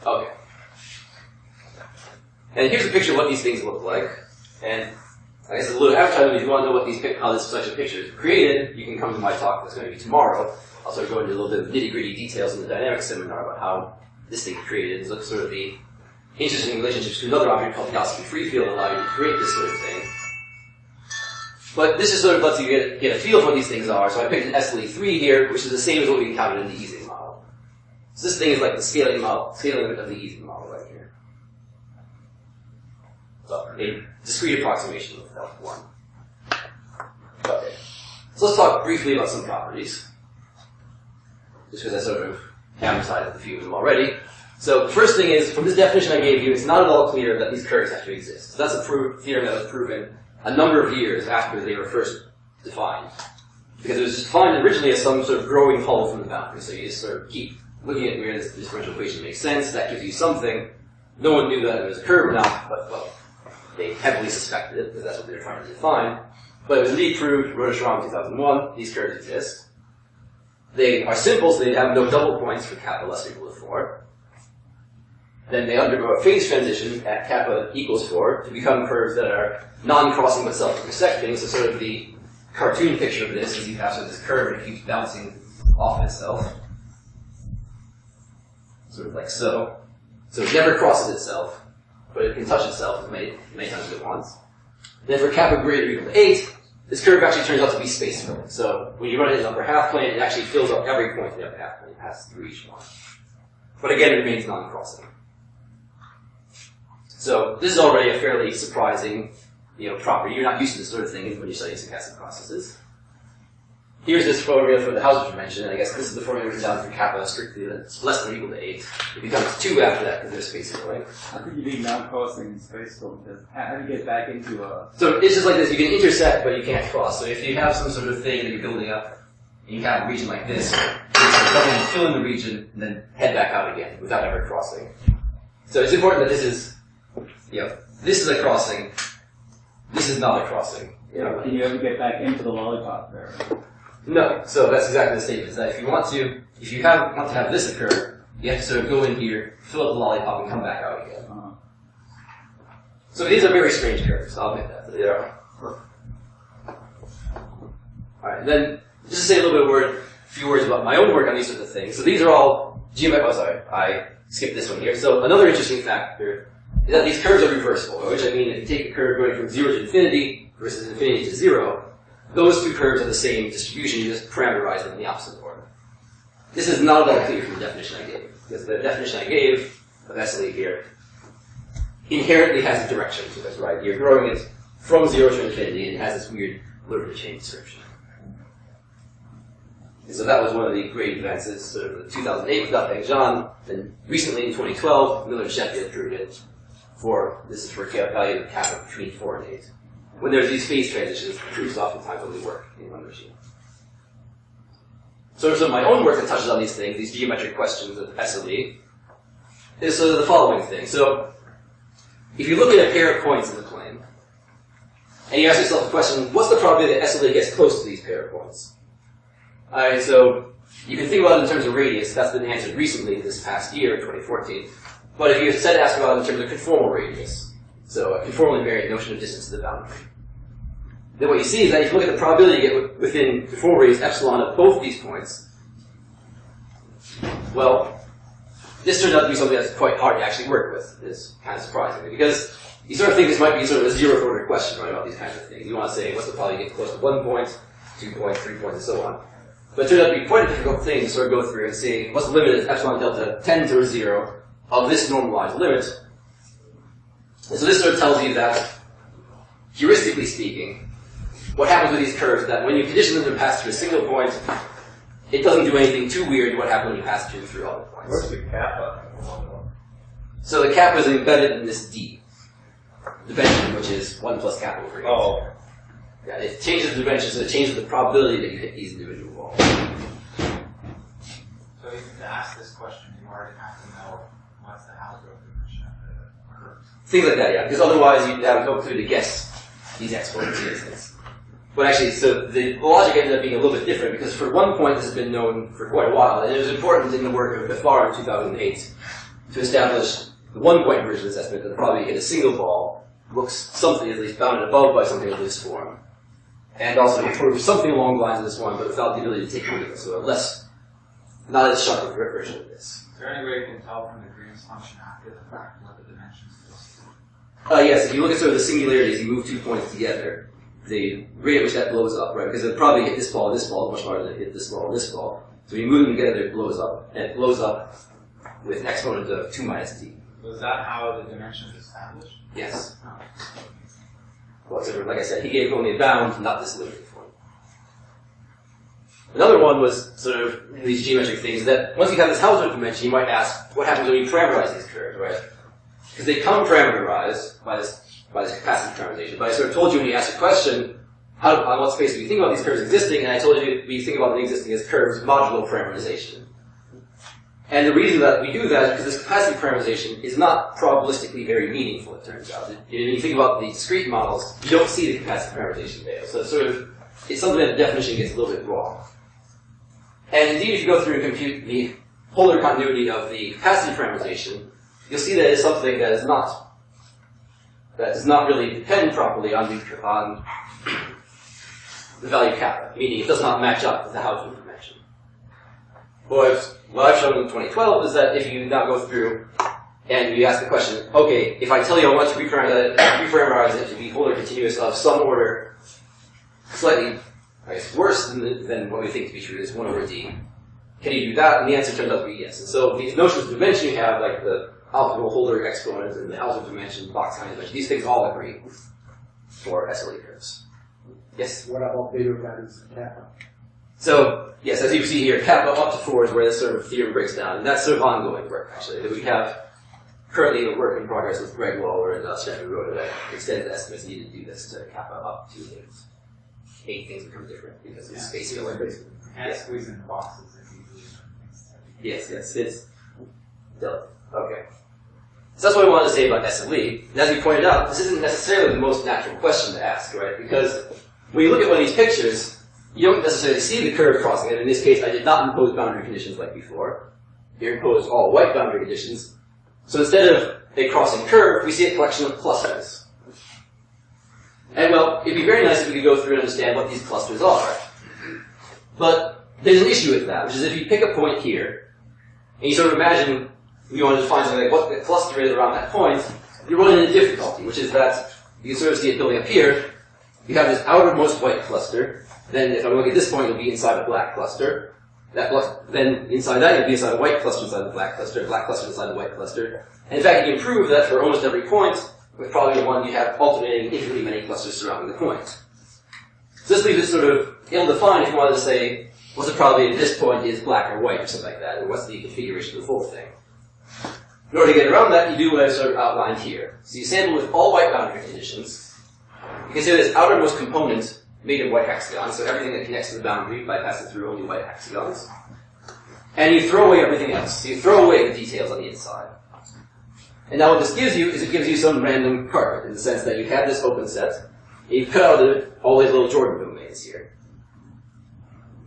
Okay. And here's a picture of what these things look like. And I guess a little advertisement, if you want to know what how this such a picture is created, you can come to my talk that's going to be tomorrow. I'll sort of go into a little bit of nitty-gritty details in the dynamics seminar about how this thing is created. It's sort of the interesting relationships to another object called the Gaussian free field allow you to create this sort of thing. But this just sort of lets you get a feel for what these things are. So I picked an SLE3 here, which is the same as what we encountered in the Ising model. So this thing is like the scaling of the Ising model right here. So a discrete approximation of F1. Okay. So let's talk briefly about some properties. Just because I sort of emphasized a few of them already. So the first thing is, from this definition I gave you, it's not at all clear that these curves actually exist. So that's a theorem that was proven a number of years after they were first defined. Because it was defined originally as some sort of growing hull from the boundary. So you just sort of keep looking at where this differential equation makes sense. That gives you something. No one knew that it was a curve or not, but well, they heavily suspected it because that's what they were trying to define. But it was indeed proved, Rohde Schramm 2001, these curves exist. They are simple, so they have no double points for kappa less or equal to 4. Then they undergo a phase transition at kappa equals 4 to become curves that are non-crossing but self-intersecting. So sort of the cartoon picture of this is you have sort of this curve and it keeps bouncing off itself. Sort of like so. So it never crosses itself, but it can touch itself as many times as it wants. Then for kappa greater or equal to 8, this curve actually turns out to be space-filling. So when you run it in the upper half plane, it actually fills up every point in the upper half plane. It passes through each one. But again, it remains non-crossing. So this is already a fairly surprising, property. You're not used to this sort of thing when you study stochastic processes. Here's this formula for the Hausdorff dimension, and I guess this is the formula written down for kappa strictly that's less than or equal to 8. It becomes 2 after that because there's space filling. How could you be non-crossing in space filling? How do you get back into a... So it's just like this. You can intersect, but you can't cross. So if you have some sort of thing that you're building up, and you have a region like this, you can come in, fill in the region, and then head back out again without ever crossing. So it's important that this is, this is a crossing. This is not a crossing. Can you ever get back into the lollipop there? No. So that's exactly the statement. Is that if you want to have this occur, you have to sort of go in here, fill up the lollipop, and come back out again. So these are very strange curves. I'll admit that. They are. Alright, then just to say a few words about my own work on these sorts of things. So these are all I skipped this one here. So another interesting factor is that these curves are reversible, by which I mean if you take a curve going from 0 to infinity versus infinity to 0, those two curves are the same distribution, you just parameterize them in the opposite order. This is not at all clear from the definition I gave, because the definition I gave of SLE here inherently has a direction to it, right? You're growing it from 0 to infinity, and it has this weird linear chain description. And so that was one of the great advances, sort of 2008 with Dapeng-Jean, then recently in 2012, Miller and Sheffield proved it this is for a value of kappa between 4 and 8. When there's these phase transitions, proofs oftentimes only work in one machine. So my own work that touches on these things, these geometric questions of SLE, is sort of the following thing. So, if you look at a pair of points in the plane, and you ask yourself the question, what's the probability that SLE gets close to these pair of points? Alright, so you can think about it in terms of radius. That's been answered recently this past year, 2014. But if you instead ask about it in terms of conformal radius, so a conformally invariant notion of distance to the boundary, then what you see is that if you look at the probability you get within conformal radius epsilon of both these points, well, this turns out to be something that's quite hard to actually work with. It's kind of surprising because you sort of think this might be sort of a zeroth order question, right, about these kinds of things. You want to say, what's the probability you get close to 1 point, 2 points, 3 points, and so on. But it turned out to be quite a difficult thing to sort of go through and see what's the limit of epsilon delta tend to 0 of this normalized limit. And so this sort of tells you that, heuristically speaking, what happens with these curves is that when you condition them to pass through a single point, it doesn't do anything too weird to what happens when you pass through other points. Where's the kappa? So the kappa is embedded in this D dimension, which is 1 plus kappa over 8. Oh. Yeah, it changes the dimension, so it changes the probability that you hit these individual walls. So to ask this question, you already have to know what's the algebra dimension of the curves? Things like that, yeah. Because otherwise you'd have to go through to guess these exponents in instance. But actually, so the logic ended up being a little bit different because for one point this has been known for quite a while, and it was important in the work of Befar in 2008 to establish the one-point version of this estimate that the probability to hit a single ball looks something at least bounded above by something of this form. And also to prove something along the lines of this one, but without the ability to take rid of it, so a less, not as sharp a version of this. Is there any way you can tell from the Green's function after the fact what the dimensions is? Yes, if you look at sort of the singularities, you move 2 points together, the rate at which that blows up, right? Because it'll probably hit this ball much harder than it hit this ball and this ball. So when you move them together, it blows up. And it blows up with an exponent of 2 minus t. So is that how the dimension is established? Yes. Oh. Well, so like I said, he gave only a bound, not this limiting form. Another one was sort of these geometric things that once you have this Hausdorff dimension, you might ask, what happens when you parameterize these curves, right? Because they come parameterized by this capacity parameterization. But I sort of told you when you asked a question, on what space do you think about these curves existing, and I told you we think about them existing as curves modulo parameterization. And the reason that we do that is because this capacity parameterization is not probabilistically very meaningful, it turns out. When you think about the discrete models, you don't see the capacity parameterization there. So it's something that the definition gets a little bit wrong. And indeed, if you go through and compute the polar continuity of the capacity parameterization, you'll see that it's something that does not really depend properly on the value kappa, meaning it does not match up with the Hausdorff dimension. What I've shown in 2012 is that if you now go through and you ask the question, okay, if I tell you I want to reparameterize it to be polar continuous of some order slightly, I guess, worse than what we think to be true, is 1 over d, can you do that? And the answer turns out to be yes. And so these notions of dimension you have, like the optimal Holder exponent and the Hausdorff dimension, box kind of dimension, these things all agree for SLE curves. Yes? What about beta values of kappa? So, yes, as you see here, kappa up to 4 is where this sort of theorem breaks down, and that's sort of ongoing work, actually, that we have currently a work in progress with Greg Lawler and Rohde that extended estimates needed to do this to kappa up to 8 things become different because of space filling. And squeezing boxes is easily. Yes, it's delicate. Okay. So that's what I wanted to say about SLE. And as you pointed out, this isn't necessarily the most natural question to ask, right? Because when you look at one of these pictures, you don't necessarily see the curve crossing it. In this case, I did not impose boundary conditions like before. Here imposed all white boundary conditions. So instead of a crossing curve, we see a collection of clusters. And well, it'd be very nice if we could go through and understand what these clusters are. But there's an issue with that, which is if you pick a point here, and you sort of imagine you want to find something like what the cluster is around that point, you run into difficulty, which is that you can sort of see it building up here. You have this outermost white cluster. Then if I look at this point, it'll be inside a black cluster. Then inside that, it'll be inside a white cluster inside the black cluster, a black cluster inside the white cluster. And in fact, you can prove that for almost every point, with probably one, you have alternating infinitely many clusters surrounding the point. So this leaves it sort of ill-defined if you wanted to say, what's the probability at this point is black or white or something like that, or what's the configuration of the full thing. In order to get around that, you do what I've sort of outlined here. So you sample with all white boundary conditions. You consider this outermost component made of white hexagons, so everything that connects to the boundary by passing through only white hexagons. And you throw away everything else. So you throw away the details on the inside. And now what this gives you is it gives you some random carpet, in the sense that you have this open set, and you cut out of it all these little Jordan domains here.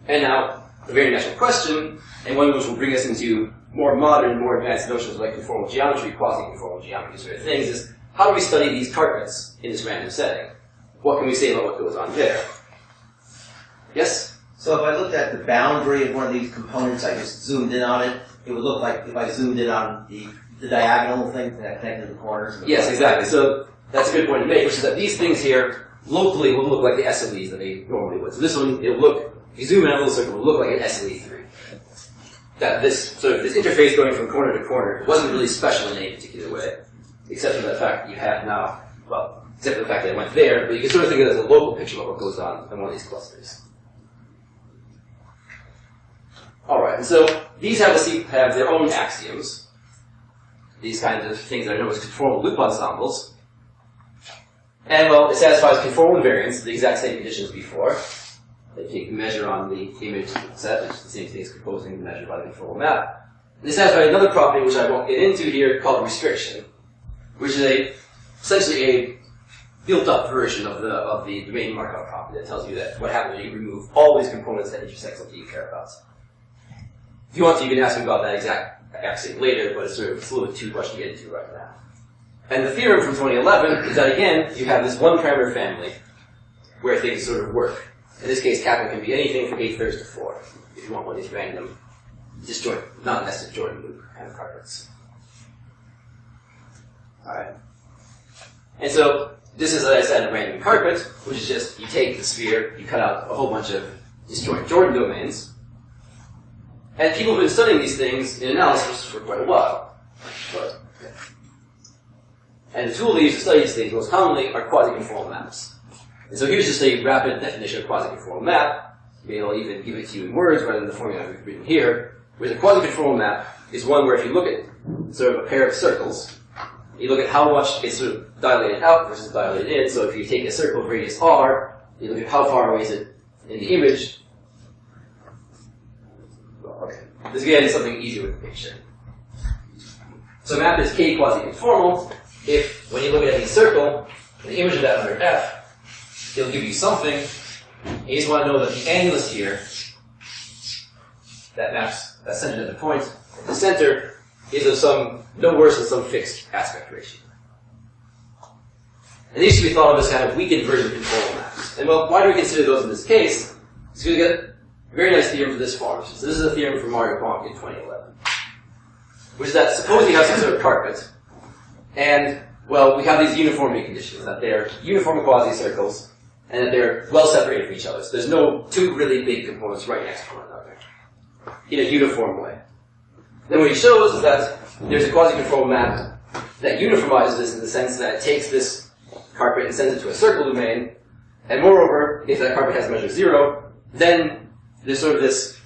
And now, a very natural question, and one which will bring us into more modern, more advanced notions like conformal geometry, quasi-conformal geometry sort of things, is how do we study these carpets in this random setting? What can we say about what goes on there? Yes? So if I looked at the boundary of one of these components, I just zoomed in on it, it would look like if I zoomed in on the diagonal thing that connected to the corners. Yes, exactly. So that's a good point to make, which is that these things here locally will look like the SLEs that they normally would. So this one, it'll look, if you zoom in on a little circle, it will look like an SLE3. That this interface going from corner to corner wasn't really special in any particular way, except for the fact that you have now, well, except for the fact that it went there, but you can sort of think of it as a local picture of what goes on in one of these clusters. Alright, and so these have their own axioms. These kinds of things that are known as conformal loop ensembles. And well, it satisfies conformal invariance, the exact same conditions before. They take the measure on the image set, which is the same thing as composing the measure by the conformal map. They satisfy another property which I won't get into here called restriction, which is essentially a built-up version of the domain Markov property that tells you that what happens when you remove all these components that intersect something you care about. If you want to, you can ask me about that exact axiom later, but it's a little bit too much to get into right now. And the theorem from 2011 is that, again, you have this one-parameter family where things sort of work. In this case, kappa can be anything from 8/3 to 4, if you want one of these random disjoint, non-nested Jordan loop kind of carpets. Alright. And so, this is, as I said, a random carpet, which is just, you take the sphere, you cut out a whole bunch of disjoint Jordan domains, and people have been studying these things in analysis for quite a while. And the tool they use to study these things most commonly are quasi-conformal maps. And so here's just a rapid definition of quasi-conformal map. Maybe I'll even give it to you in words rather than the formula we've written here. Whereas a quasi-conformal map is one where if you look at sort of a pair of circles, you look at how much it's sort of dilated out versus dilated in. So if you take a circle of radius r, you look at how far away is it in the image. Okay. This again is something easier with the picture. So a map is k quasi-conformal if, when you look at any circle, the image of that under f, it'll give you something, and you just want to know that the annulus here, that maps, that's centered at the point, at the center, is of some, no worse than some fixed aspect ratio. And these should be thought of as kind of weak inversion conformal maps. And well, why do we consider those in this case? Because we get a very nice theorem for this form. So this is a theorem from Mario Bonk in 2011. Which is that suppose you have some sort of carpet, and, well, we have these uniformity conditions, that they're uniform quasi-circles, and that they're well separated from each other. So there's no two really big components right next to one another in a uniform way. Then what he shows is that there's a quasi-conformal map that uniformizes this in the sense that it takes this carpet and sends it to a circle domain, and moreover, if that carpet has measure 0, then there's sort of this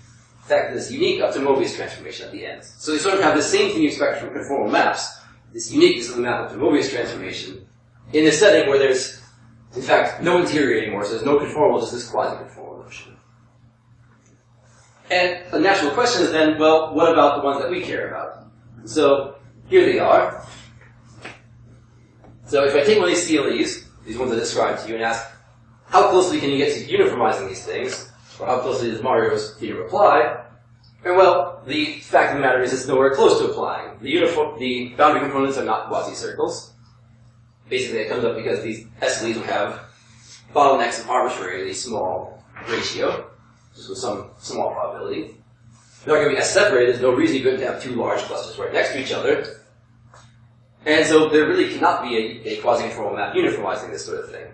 fact, this unique up to Mobius transformation at the end. So you sort of have the same thing you expect from conformal maps, this uniqueness of the map up to Mobius transformation, in a setting where there's, in fact, no interior anymore, so there's no conformal, just this quasi-conformal notion. And a natural question is then, well, what about the ones that we care about? So, here they are. So if I take one of these CLEs, these ones I described to you, and ask, how closely can you get to uniformizing these things? Or how closely does Mario's theorem apply? And well, the fact of the matter is it's nowhere close to applying. The boundary components are not quasi-circles. Basically, it comes up because these SLEs will have bottlenecks of arbitrarily small ratio, just with some small probability. They're not going to be as separated. There's no reason you're going to have two large clusters right next to each other. And so there really cannot be a quasi-conformal map uniformizing this sort of thing.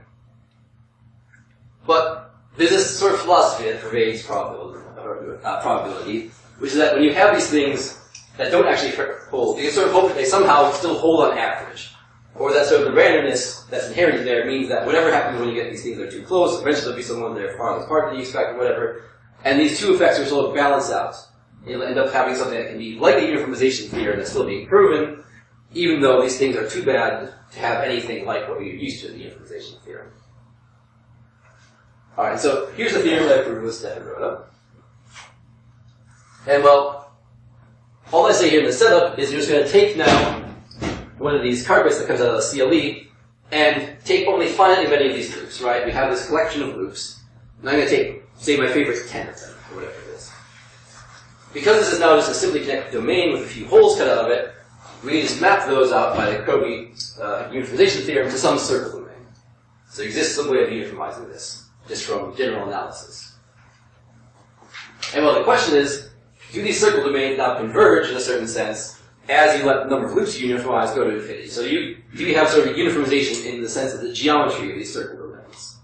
But there's this sort of philosophy that pervades probability, which is that when you have these things that don't actually hold, you can sort of hope that they somehow still hold on average. Or that sort of the randomness that's inherent there means that whatever happens when you get these things that are too close, eventually there'll be someone there farthest apart than you expect or whatever. And these two effects are sort of balanced out. You'll end up having something that can be like a uniformization theorem that's still being proven, even though these things are too bad to have anything like what we're used to in the uniformization theorem. Alright, so here's the theorem that I proved with Stefan Rohde. And well, all I say here in the setup is you're just going to take now one of these carpets that comes out of the CLE and take only finitely many of these loops, right? We have this collection of loops. And I'm going to take, say, my favorite 10 of them, or whatever it is. Because this is now just a simply connected domain with a few holes cut out of it, we can just map those out by the Kobe uniformization theorem to some circle domain. So there exists some way of uniformizing this, just from general analysis. And well, the question is, do these circle domains now converge in a certain sense as you let the number of loops you uniformize go to infinity? So do you have sort of uniformization in the sense of the geometry of these circle domains?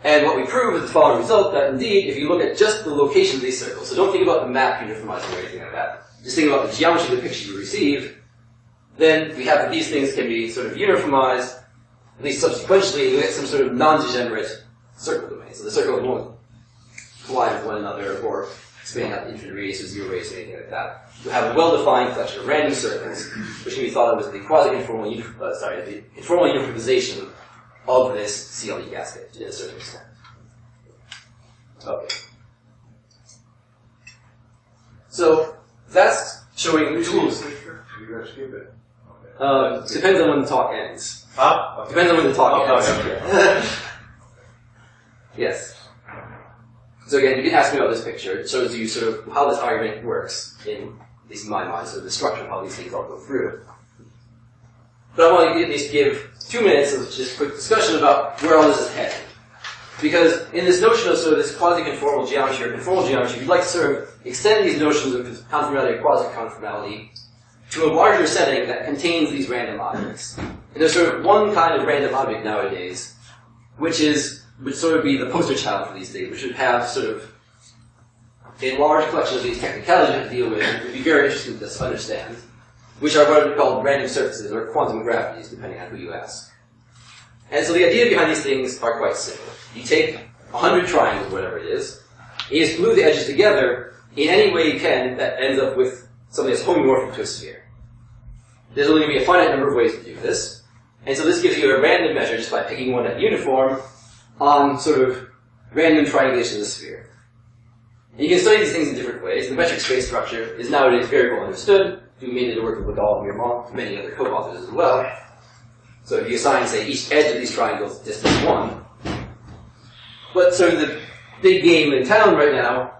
And what we prove is the following result, that indeed, if you look at just the location of these circles, so don't think about the map uniformizing or anything like that, just think about the geometry of the picture you receive, then we have that these things can be sort of uniformized, at least subsequently, you get some sort of non-degenerate circle domain. So the circles won't collide with one another or expand out the infinite radius or zero radius or anything like that. You have a well-defined collection of random circles, which can be thought of as the quasi-conformal, the conformal uniformization of this CLE cascade to a certain extent. Okay. So, that's showing tools. You're going to skip it. Depends on when the talk ends. Huh? Okay. Depends on when the talk ends. Okay. Yes. So again, you can ask me about this picture. It shows you sort of how this argument works, in at least in my mind, so the structure of how these things all go through. But I want to at least give 2 minutes of just quick discussion about where all this is headed. Because in this notion of sort of this quasi-conformal geometry or conformal geometry, we'd like to sort of extend these notions of conformality or quasi-conformality to a larger setting that contains these random objects. And there's sort of one kind of random object nowadays, which would sort of be the poster child for these things, which would have sort of a large collection of these technicalities you have to deal with. It would be very interesting to understand, which are what are called random surfaces or quantum gravities, depending on who you ask. And so the idea behind these things are quite simple. You take 100 triangles, whatever it is, and you just glue the edges together in any way you can that ends up with something that's homomorphic to a sphere. There's only going to be a finite number of ways to do this, and so this gives you a random measure just by picking one at uniform on sort of random triangulation of the sphere. And you can study these things in different ways. The metric space structure is nowadays very well understood. We made it work with Lawler and Mirmont, many other co-authors as well. So if you assign, say, each edge of these triangles distance 1. But sort of the big game in town right now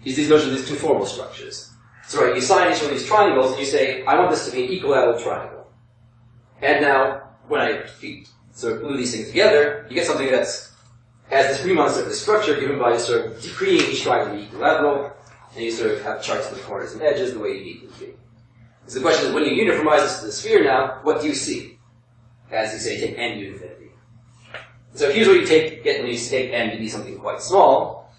is these notions of these conformal structures. So right, you assign each one of these triangles and you say, I want this to be an equilateral triangle. And now, when I sort of glue these things together, you get something that's has this Riemann surface structure given by sort of decreeing each triangle to be equilateral, and you sort of have charts of the corners and edges the way you need them to be. So the question is, when you uniformize this to the sphere now, what do you see? As you say, take n to infinity. So here's what you take, when you take n to be something quite small.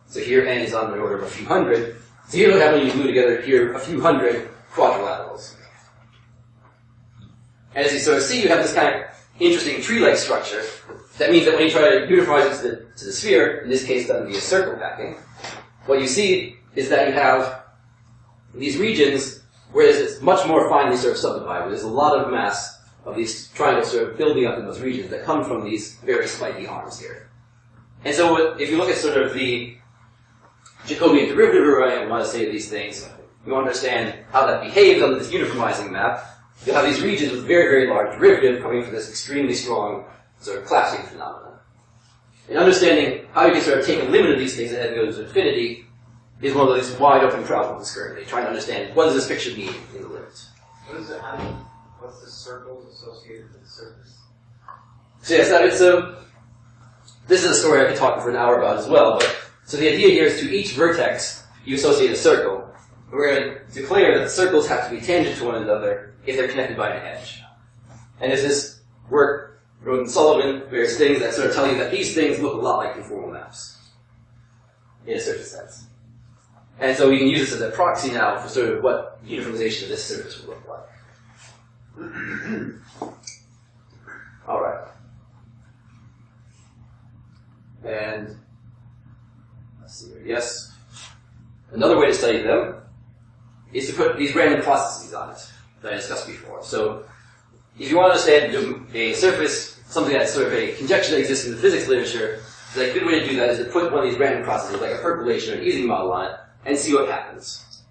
So here n is on the order of a few hundred. So here's what happens when you glue together here a few hundred quadrilaterals. And as you sort of see, you have this kind of interesting tree-like structure. That means that when you try to uniformize it to the sphere, in this case done via circle packing, what you see is that you have these regions where it's much more finely sort of subdivided. There's a lot of mass of these triangles sort of building up in those regions that come from these very spiky arms here. And so if you look at sort of the Jacobian derivative array, I want to say these things, you understand how that behaves under this uniformizing map. You'll have these regions with very, very large derivative coming from this extremely strong sort of collapsing phenomenon. And understanding how you can sort of take a limit of these things and go to infinity is one of these wide open problems currently, trying to understand what does this picture mean in the limit. What does it have? What's the circles associated with the surface? So yes, this is a story I could talk for an hour about as well, but so the idea here is to each vertex you associate a circle. We're going to declare that the circles have to be tangent to one another if they're connected by an edge. And there's this work, Rohde and Sullivan, various things that sort of tell you that these things look a lot like conformal maps, in a certain sense. And so we can use this as a proxy now for sort of what uniformization of this surface would look like. Alright. And, let's see here, yes. Another way to study them is to put these random processes on it that I discussed before. So, if you want to understand a surface, something that's sort of a conjecture that exists in the physics literature, a good way to do that is to put one of these random processes, like a percolation or an easing model on it, and see what happens.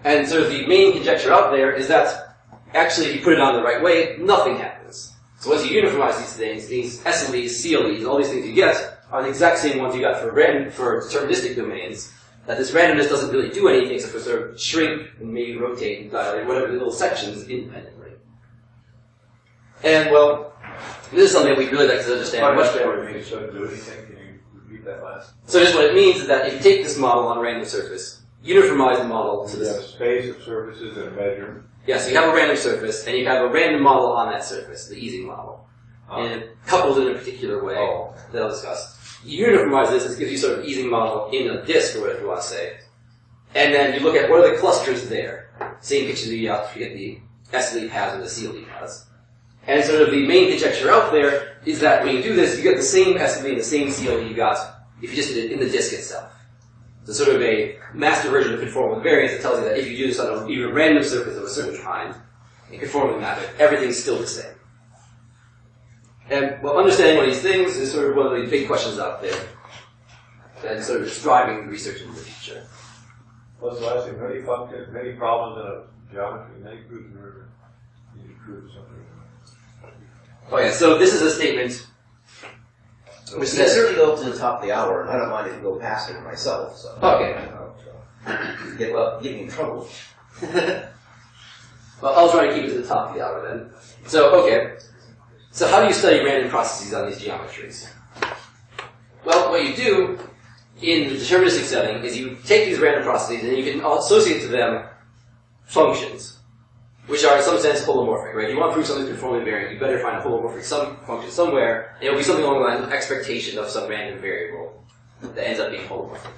And sort of the main conjecture out there is that actually if you put it on the right way, nothing happens. So once you uniformize these things, these SLEs, CLEs, all these things you get are the exact same ones you got for deterministic domains, that this randomness doesn't really do anything except for sort of shrink and maybe rotate and dilate whatever little sections independently. And well, this is something we'd really like to understand much better. What it doesn't do anything. Can you repeat that last? So just what it means is that if you take this model on a random surface, uniformize the model to You have a this. space of surfaces and a measure. Yeah, so you have a random surface, and you have a random model on that surface, the easing model. And coupled in a particular way that I'll discuss. You uniformize this, it gives you sort of easing model in a disk, or whatever you want to say. And then you look at what are the clusters there. Same picture that you have to get the SLE has or the CLE has. And sort of the main conjecture out there is that when you do this, you get the same SLE and the same CLE you got if you just did it in the disk itself. So sort of a master version of conformal invariance that tells you that if you do this on even a random surface of a certain kind, and conformally map it, everything's still the same. And, well, understanding one of these things is sort of one of the big questions out there that sort of is driving research into the future. What's the last thing? Many functions, many problems in a geometry, many proofs in a river. You need to prove something. Oh yeah, so this is a statement We which can says, certainly go up to the top of the hour, and I don't mind if you go past it myself, so. okay. Get me in trouble. Well, I'll try to keep it to the top of the hour then. So, okay. So how do you study random processes on these geometries? Well, what you do in the deterministic setting is you take these random processes and you can associate to them functions, which are in some sense holomorphic, right? You want to prove something's conformally invariant, you better find a holomorphic function somewhere, and it'll be something along the lines of expectation of some random variable that ends up being holomorphic.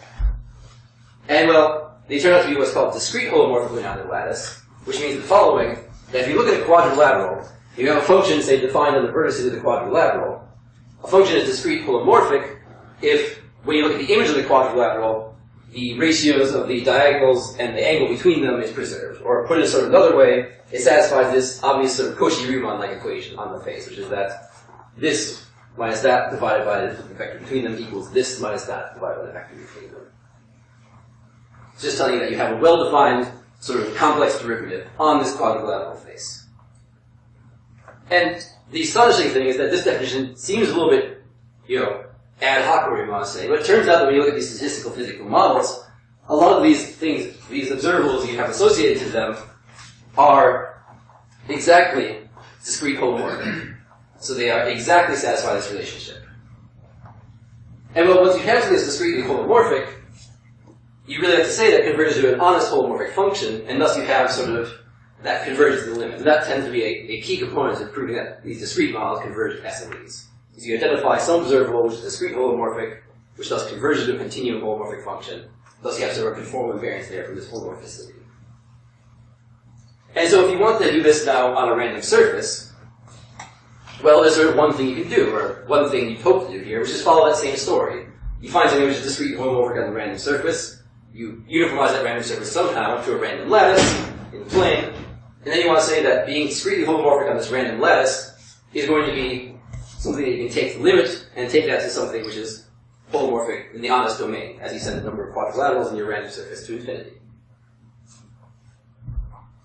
And well, they turn out to be what's called discrete holomorphically bounded lattice, which means the following, that if you look at a quadrilateral, you have a function, say, defined on the vertices of the quadrilateral. A function is discrete holomorphic if, when you look at the image of the quadrilateral, the ratios of the diagonals and the angle between them is preserved. Or put it sort of another way, it satisfies this obvious sort of Cauchy-Riemann-like equation on the face, which is that this minus that divided by the vector between them equals this minus that divided by the vector between them. It's just telling you that you have a well-defined sort of complex derivative on this quadrilateral face. And the astonishing thing is that this definition seems a little bit, ad hoc, whatever you want to say, but it turns out that when you look at these statistical physical models, a lot of these things, these observables you have associated to them, are exactly discrete holomorphic. So they are exactly satisfy this relationship. And well, once you have something that's discretely holomorphic, you really have to say that converges to an honest holomorphic function, and thus you have sort of that converges to the limit. And that tends to be a key component of proving that these discrete models converge to SMEs. So you identify some observable which is discrete holomorphic, which thus converges to a continuum holomorphic function. Thus you have sort of a conformal invariance there from this holomorphicity. And so if you want to do this now on a random surface, well, there's sort of one thing you can do, or one thing you hope to do here, which is follow that same story. You find something which is discrete holomorphic on the random surface, you uniformize that random surface somehow to a random lattice in the plane, and then you want to say that being discretely holomorphic on this random lattice is going to be something that you can take the limit and take that to something which is holomorphic in the honest domain, as you send the number of quadrilaterals in your random surface to infinity.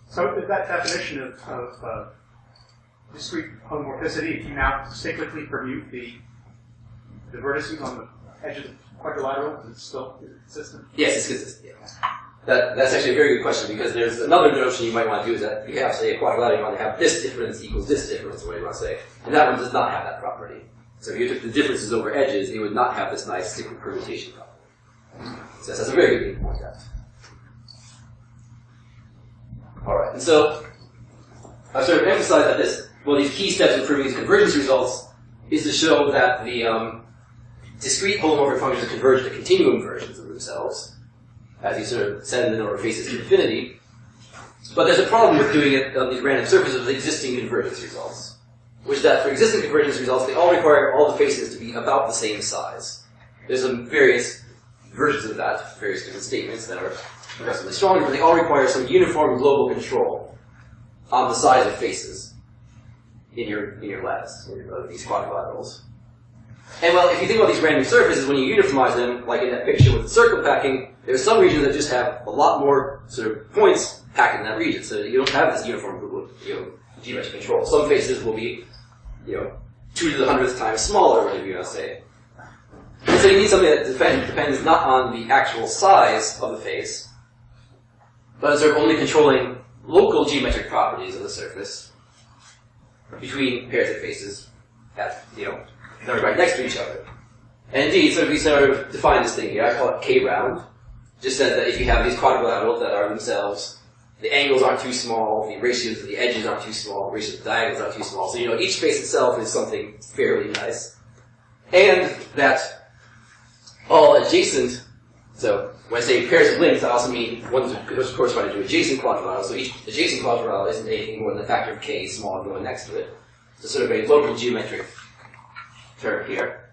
So that definition of discrete homomorphicity, if you now cyclically permute the vertices on the edge of the quadrilateral, is it still consistent? Yes, it's consistent. Yeah. That's actually a very good question, because there's another notion you might want to do is that you have, say, a quadrilateral, you want to have this difference equals this difference, or what you want to say. And that one does not have that property. So if you took the differences over edges, it would not have this nice cyclic permutation property. So that's a very good point out. Alright, and so I've sort of emphasized that these key steps in proving these convergence results is to show that the discrete holomorphic functions converge to continuum versions of themselves, as you sort of send the number of faces to infinity. But there's a problem with doing it on these random surfaces with existing convergence results, which is that for existing convergence results, they all require all the faces to be about the same size. There's some various versions of that, various different statements that are progressively stronger, but they all require some uniform global control on the size of faces in your lattice, or these quadrilaterals. And well, if you think about these random surfaces, when you uniformize them, like in that picture with the circle packing, there's some regions that just have a lot more sort of points packed in that region, so that you don't have this uniform geometric control. Some faces will be, 2 to the 100th time smaller, whatever you want to say. And so you need something that depends not on the actual size of the face, but sort of only controlling local geometric properties of the surface between pairs of faces that, that are right next to each other. And indeed, so we sort of define this thing here. I call it K-round. Just says that if you have these quadrilaterals that are themselves, the angles aren't too small, the ratios of the edges aren't too small, the ratios of the diagonals aren't too small. So, each face itself is something fairly nice. And that all adjacent, so when I say pairs of links, I also mean ones which correspond to adjacent quadrilaterals. So each adjacent quadrilateral isn't anything more than the factor of K small going next to it. So sort of a local geometric term here.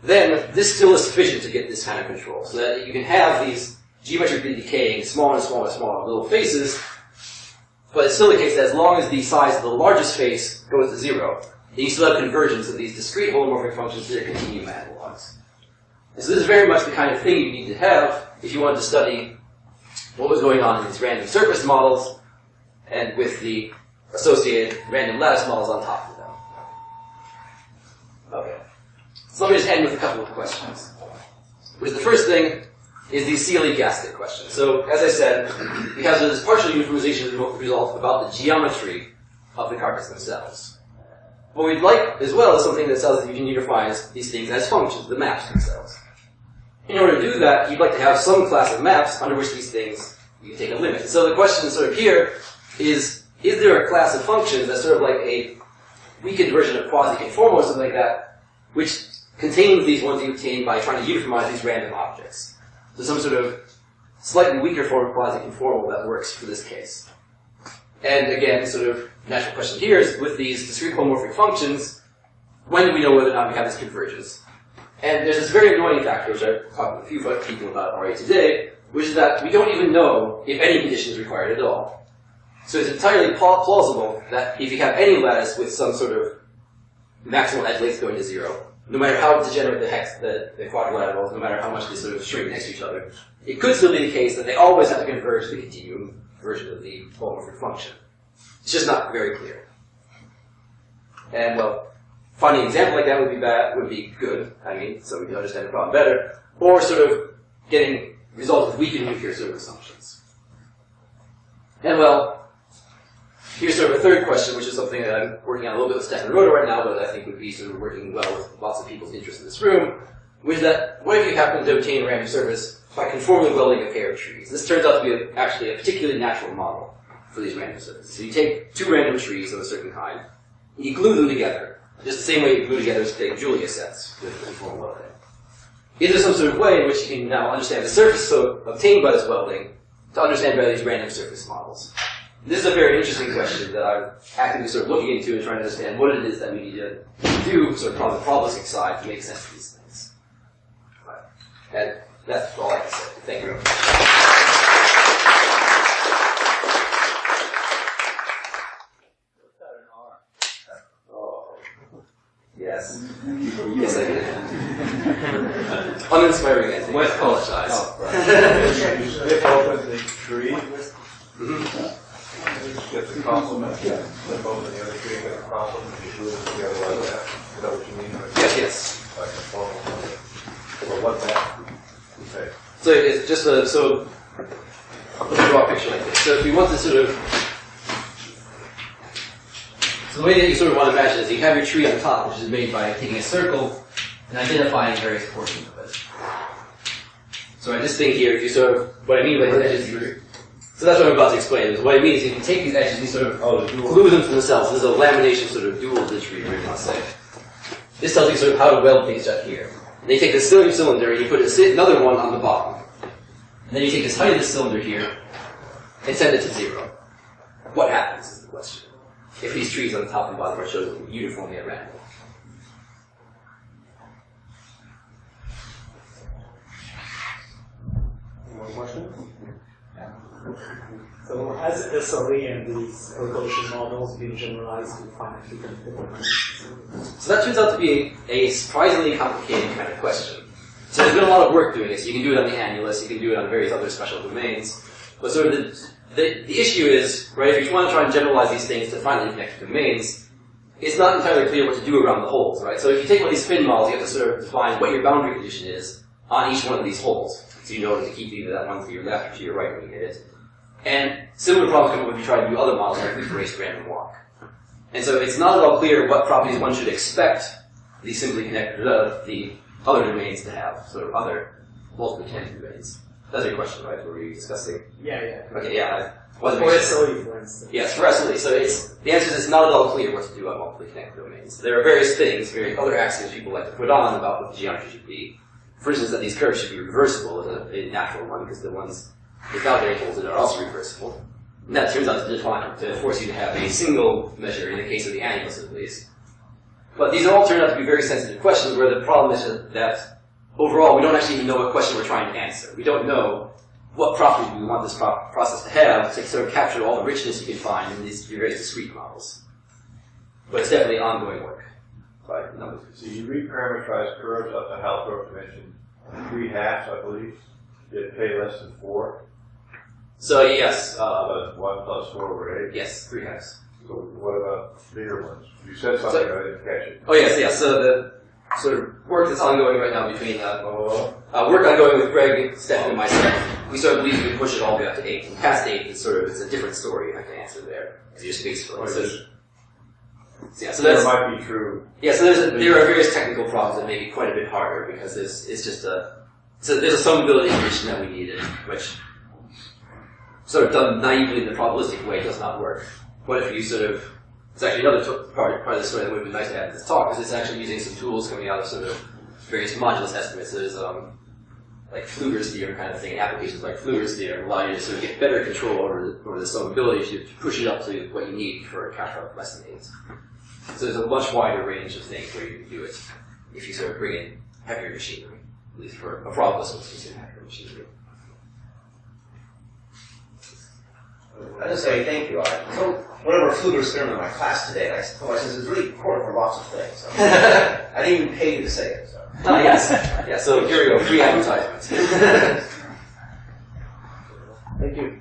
Then this still is sufficient to get this kind of control, so that you can have these geometrically decaying smaller and smaller and smaller little faces, but it's still the case that as long as the size of the largest face goes to 0, then you still have convergence of these discrete holomorphic functions to their continuum analogs. And so this is very much the kind of thing you need to have if you wanted to study what was going on in these random surface models and with the associated random lattice models on top of them. Okay. So let me just end with a couple of questions. Which the first thing is the Sealy-Gasket question. So, as I said, we have this partial uniformization result about the geometry of the carpets themselves. What we'd like as well is something that says that you can uniformize these things as functions, the maps themselves. In order to do that, you'd like to have some class of maps under which these things, you can take a limit. So the question sort of here is there a class of functions that's sort of like a weakened version of quasi-conformal or something like that, which contains these ones you obtain by trying to uniformize these random objects. So some sort of slightly weaker form of quasi-conformal that works for this case. And again, sort of natural question here is, with these discrete holomorphic functions, when do we know whether or not we have this convergence? And there's this very annoying factor, which I've talked to a few people about already today, which is that we don't even know if any condition is required at all. So it's entirely plausible that if you have any lattice with some sort of maximal edge length going to 0, no matter how degenerate the quadrilaterals, no matter how much they sort of shrink next to each other, it could still be the case that they always have to converge to the continuum version of the holomorphic function. It's just not very clear. And well, finding an example like that would be good, so we can understand the problem better, or sort of getting results with weakened nuclear sort of assumptions. And well, here's sort of a third question, which is something that I'm working on a little bit with Stefan Rohde right now, but I think would be sort of working well with lots of people's interest in this room, which is that what if you happen to obtain a random surface by conformally welding a pair of trees? This turns out to be actually a particularly natural model for these random surfaces. So you take two random trees of a certain kind, and you glue them together, just the same way you glue together say Julia sets with conformal welding. Is there some sort of way in which you can now understand the surface so obtained by this welding to understand better these random surface models? This is a very interesting question that I'm actively sort of looking into and trying to understand what it is that we need to do sort of on the probabilistic side to make sense of these things. And that's all I can say. Thank you very much. Oh, yes. Yes, I did. Uninspiring ending. I apologize. Oh, right. If open the tree, get the complement, flip open the other tree, get a complement, you glue them together like that. Is that what you mean? Yes. Like a formal. Well, what's that? Okay. So it's just so let's draw a picture like this. So if you want to sort of, so the way that you sort of want to imagine is you have your tree on top, which is made by taking a circle and identifying various portions of it. So this thing here, if you sort of, what I mean by the edges here, so that's what I'm about to explain. Is what I mean is if you take these edges, you sort of glue them to themselves. This is a lamination sort of dual of the tree, we're going to say. This tells you sort of how to weld things up here. And then you take this cylinder and you put another one on the bottom. And then you take this height of the cylinder here and send it to 0. What happens is the question. If these trees on the top and bottom are chosen uniformly at random. One question? So has SLE and these percolation models been generalized to finitely conformal? So that turns out to be a surprisingly complicated kind of question. So there's been a lot of work doing this. You can do it on the annulus, you can do it on various other special domains. But sort of the issue is, right, if you want to try and generalize these things to finitely connected domains, it's not entirely clear what to do around the holes, right? So if you take one of these spin models, you have to sort of define what your boundary condition is on each one of these holes. So you know to keep either that one to your left or to your right when you hit it. And similar problems come up when you try to do other models like weak-braced random walk. And so it's not at all clear what properties one should expect these simply connected the other domains to have, sort of other multiple connected domains. That's your question, right? What were you discussing? Yeah. Okay, yeah. For SLE, for instance. Yes, for SLE. So the answer is it's not at all clear what to do on multiply connected domains. There are various things, various other axioms people like to put on about what the geometry should be. For instance, that these curves should be reversible as a natural one, because the ones without any holes in it are also reversible. And that turns out to force you to have a single measure in the case of the annulus at least. But these all turn out to be very sensitive questions where the problem is that overall we don't actually even know what question we're trying to answer. We don't know what properties we want this process to have to sort of capture all the richness you can find in these various discrete models. But it's definitely ongoing work by numbers. So you reparameterize curves up to Hausdorff dimension 3/2, I believe. get k less than 4? So yes, 1 plus 4 over 8? yes, 3 times. So what about bigger ones? You said something, I didn't catch it. Oh yes, yes. So the sort of work that's ongoing right now between work ongoing with Greg, Stefan, and myself, we sort of believe we can push it all the way up to 8. And past 8 is sort of it's a different story you have to answer there because you're space filling. So yeah, so that's might be true. Yeah, so there are various technical problems that may be quite a bit harder because there's just there's a summability condition that we needed, which sort of done naively in the probabilistic way does not work. What if you sort of, it's actually another part of the story that would be nice to add in this talk, is it's actually using some tools coming out of sort of various modulus estimates. So there's like Pfluger's theorem kind of thing, applications like Pfluger's theorem allow you to sort of get better control over the summability if you push it up to what you need for a counter of less than 8. So there's a much wider range of things where you can do it if you sort of bring in heavier machinery, at least for a probabilist what's considered heavier machinery. I just say thank you. I told one of our Pfluger's theorem in my class today, and I told my it's really important for lots of things. So I didn't even pay you to say it. So. Oh, yes. Yeah, so here we go, free advertisement. Thank you.